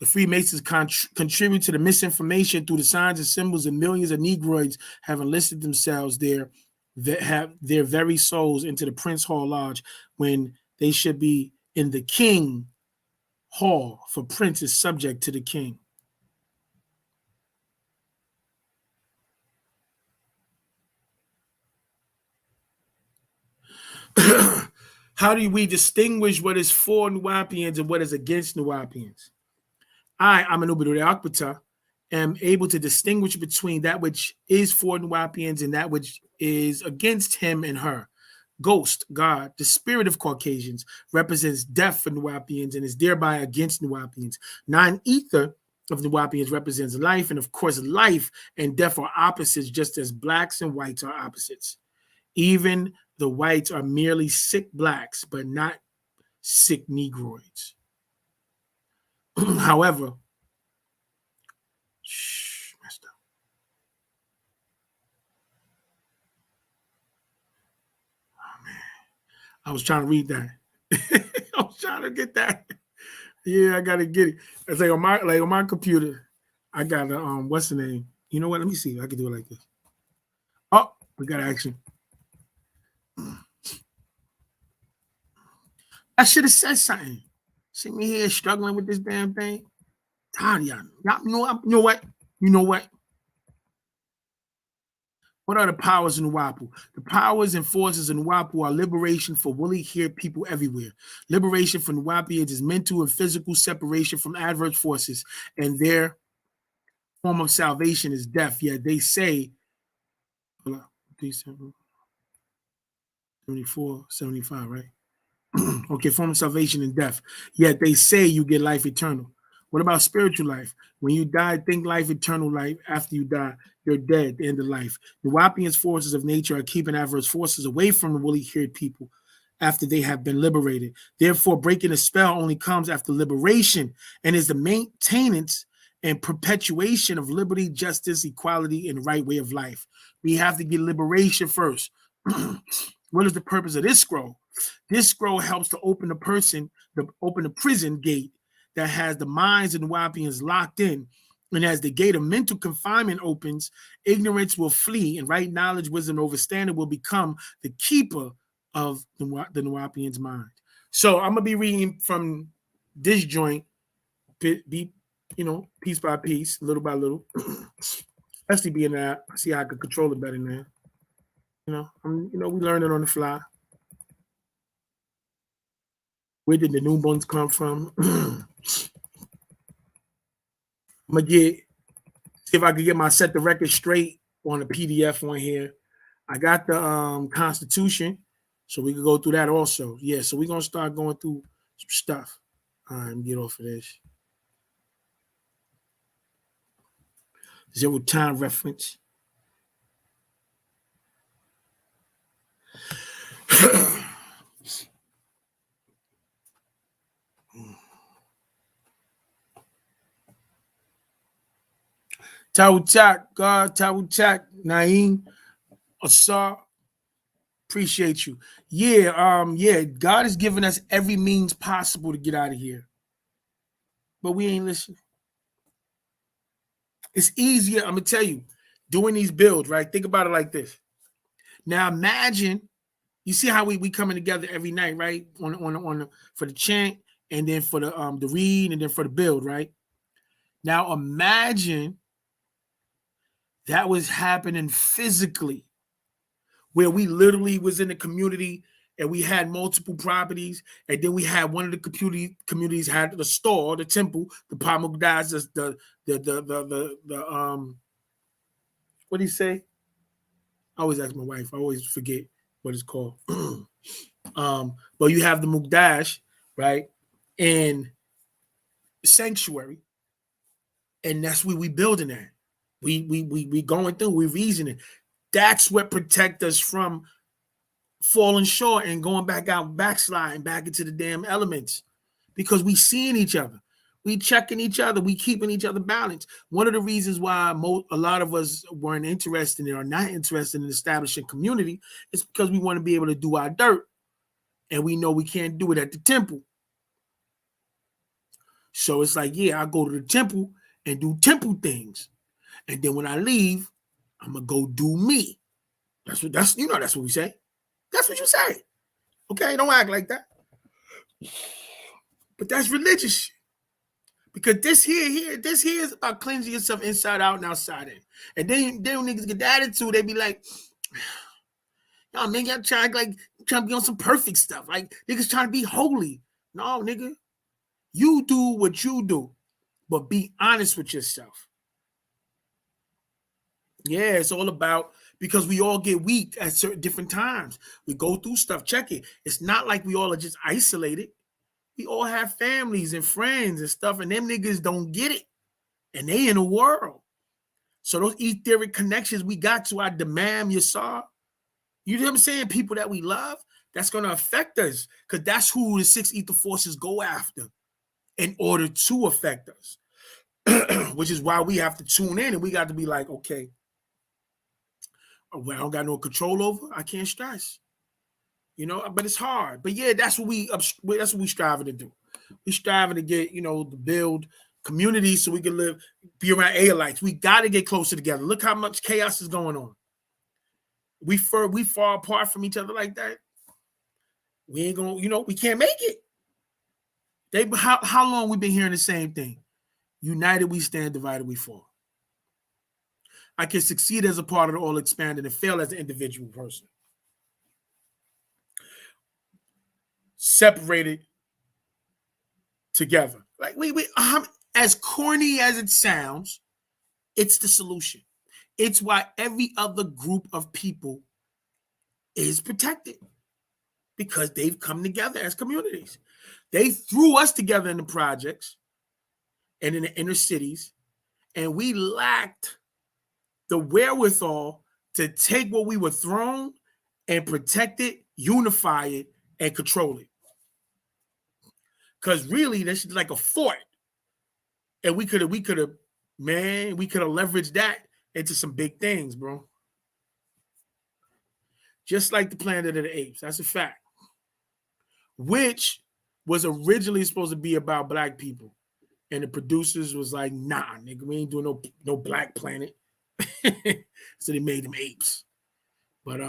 The Freemasons contribute to the misinformation through the signs and symbols, and millions of Negroids have enlisted themselves there that have their very souls into the Prince Hall Lodge when they should be in the King Hall, for Prince is subject to the king. How do we distinguish what is for Nuwapians and what is against Nuwapians? I'm an Ubedu Akbata, am able to distinguish between that which is for Nuwapians and that which is against him and her. Ghost, God, the spirit of Caucasians, represents death for Nuwapians and is thereby against Nuwapians. Non-ether of Nuwapians represents life, and of course, life and death are opposites, just as blacks and whites are opposites. Even the whites are merely sick blacks, but not sick Negroids. However, messed up. Oh man, I was trying to read that. I was trying to get that. Yeah, I gotta get it. It's like on my computer, I got a what's the name? You know what? Let me see. I can do it like this. Oh, we got action. I should have said something. See me here struggling with this damn thing. Tired of y'all. You know what? You know what? What are the powers in Nuwapu? The powers and forces in Nuwapu are liberation for woolly-haired people everywhere. Liberation for Nuwapians is mental and physical separation from adverse forces, and their form of salvation is death. Yet they say, 74, 75, right? Okay, form of salvation and death. Yet they say you get life eternal. What about spiritual life? When you die, think life, eternal life. After you die, you're dead at the end of life. The Nuwapians forces of nature are keeping adverse forces away from the woolly-haired people after they have been liberated. Therefore, breaking a spell only comes after liberation and is the maintenance and perpetuation of liberty, justice, equality, and the right way of life. We have to get liberation first. What is the purpose of this scroll? This scroll helps to open the prison gate that has the minds of the Nuwapians locked in. And as the gate of mental confinement opens, ignorance will flee, and right knowledge, wisdom, and understanding will become the keeper of the Nuwapians' mind. So I'm gonna be reading from this joint, piece by piece, little by little. Especially being that I see how I could control it better now. We learn it on the fly. Where did the new ones come from? I'm gonna see if I can get my set the record straight on the PDF on here. I got the Constitution, so we can go through that also. Yeah, so we're gonna start going through some stuff. All right, let me get off of this. Zero time reference. Tawutak, God, Tawutak, Naeem, Asar, appreciate you. Yeah, God has given us every means possible to get out of here. But we ain't listening. It's easier, I'm gonna tell you, doing these builds, right? Think about it like this. Now imagine, you see how we coming together every night, right? On for the chant, and then for the read, and then for the build, right? Now imagine that was happening physically, where we literally was in the community and we had multiple properties, and then we had one of the communities had the store, the temple, the Pamukdas, the what do you say? I always ask my wife, I always forget what it's called. But you have the Mukdash, right? And the sanctuary, and that's where we building at. We going through, we reasoning. That's what protect us from falling short and going back out, backsliding back into the damn elements, because we seeing each other, we checking each other, we keeping each other balanced. One of the reasons why a lot of us weren't interested in or not interested in establishing community is because we want to be able to do our dirt, and we know we can't do it at the temple. So it's like, yeah, I go to the temple and do temple things. And then when I leave, I'm gonna go do me. That's what we say. That's what you say. Okay, don't act like that. But that's religious shit. Because this here is about cleansing yourself inside out and outside in. And then niggas get the attitude, they be like, y'all nigga, y'all trying to be on some perfect stuff. Like niggas trying to be holy. No, nigga. You do what you do, but be honest with yourself. Yeah, it's all about, because we all get weak at certain different times. We go through stuff. Check it. It's not like we all are just isolated. We all have families and friends and stuff, and them niggas don't get it. And they in the world. So those etheric connections we got to our Damam Yasar, you know what I'm saying? People that we love, that's going to affect us, because that's who the six ether forces go after in order to affect us, which is why we have to tune in and we got to be like, okay, well, I don't got no control over, I can't stress, you know, but it's hard. But yeah, that's what we striving to do. We striving to get, you know, to build communities so we can be around Aelites. We got to get closer together. Look how much chaos is going on. We far apart from each other like that. We ain't gonna, you know, we can't make it. How long we been hearing the same thing? United we stand, divided we fall. I can succeed as a part of the all expanded and fail as an individual person. Separated together. Like as corny as it sounds, it's the solution. It's why every other group of people is protected, because they've come together as communities. They threw us together in the projects and in the inner cities, and we lacked the wherewithal to take what we were thrown and protect it, unify it, and control it. Because really, this is like a fort. And we could have leveraged that into some big things, bro. Just like the Planet of the Apes. That's a fact. Which was originally supposed to be about black people. And the producers was like, nah, nigga, we ain't doing no Black Planet. So they made them apes. But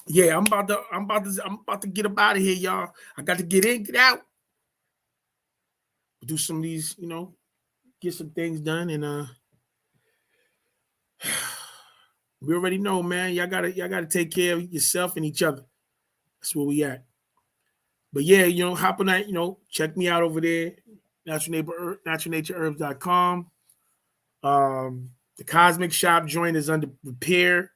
yeah, I'm about to get up out of here, y'all. I got to get in, get out. Do some of these, you know, get some things done, and we already know, man. Y'all gotta take care of yourself and each other. That's where we at. But yeah, you know, hop on that, you know, check me out over there, naturalnatureherbs.com. The Cosmic Shop joint is under repair.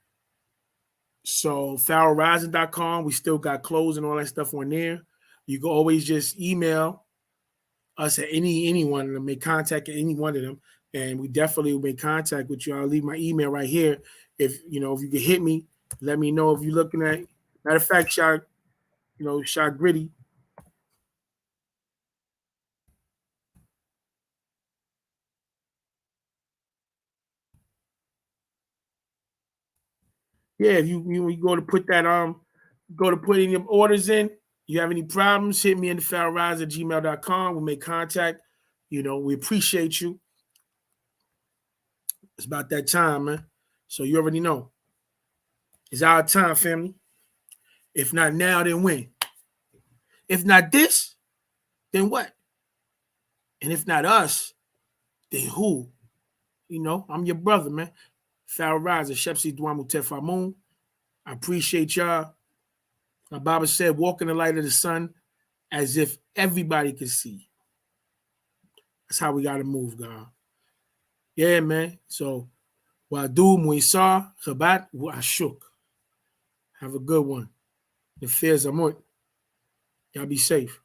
So farrellrising.com, we still got clothes and all that stuff on there. You can always just email us at any one of them, make contact at any one of them, and we definitely will make contact with you. I'll leave my email right here. If you can hit me, let me know if you're looking at. Matter of fact, Shot Gritty. Yeah, if you go to put that go to put any orders in. You have any problems, hit me in the farrellrise@gmail.com. We'll make contact. You know, we appreciate you. It's about that time, man. So you already know. It's our time, family. If not now, then when? If not this, then what? And if not us, then who? You know, I'm your brother, man. Farrell Riser, Shepsi Dwamu Tefamun. I appreciate y'all. My Baba said, walk in the light of the sun as if everybody can see. That's how we got to move, God. Yeah, man. So, Wadu Muisar, Chabat, Ashuk. Have a good one. The fears are more. Y'all be safe.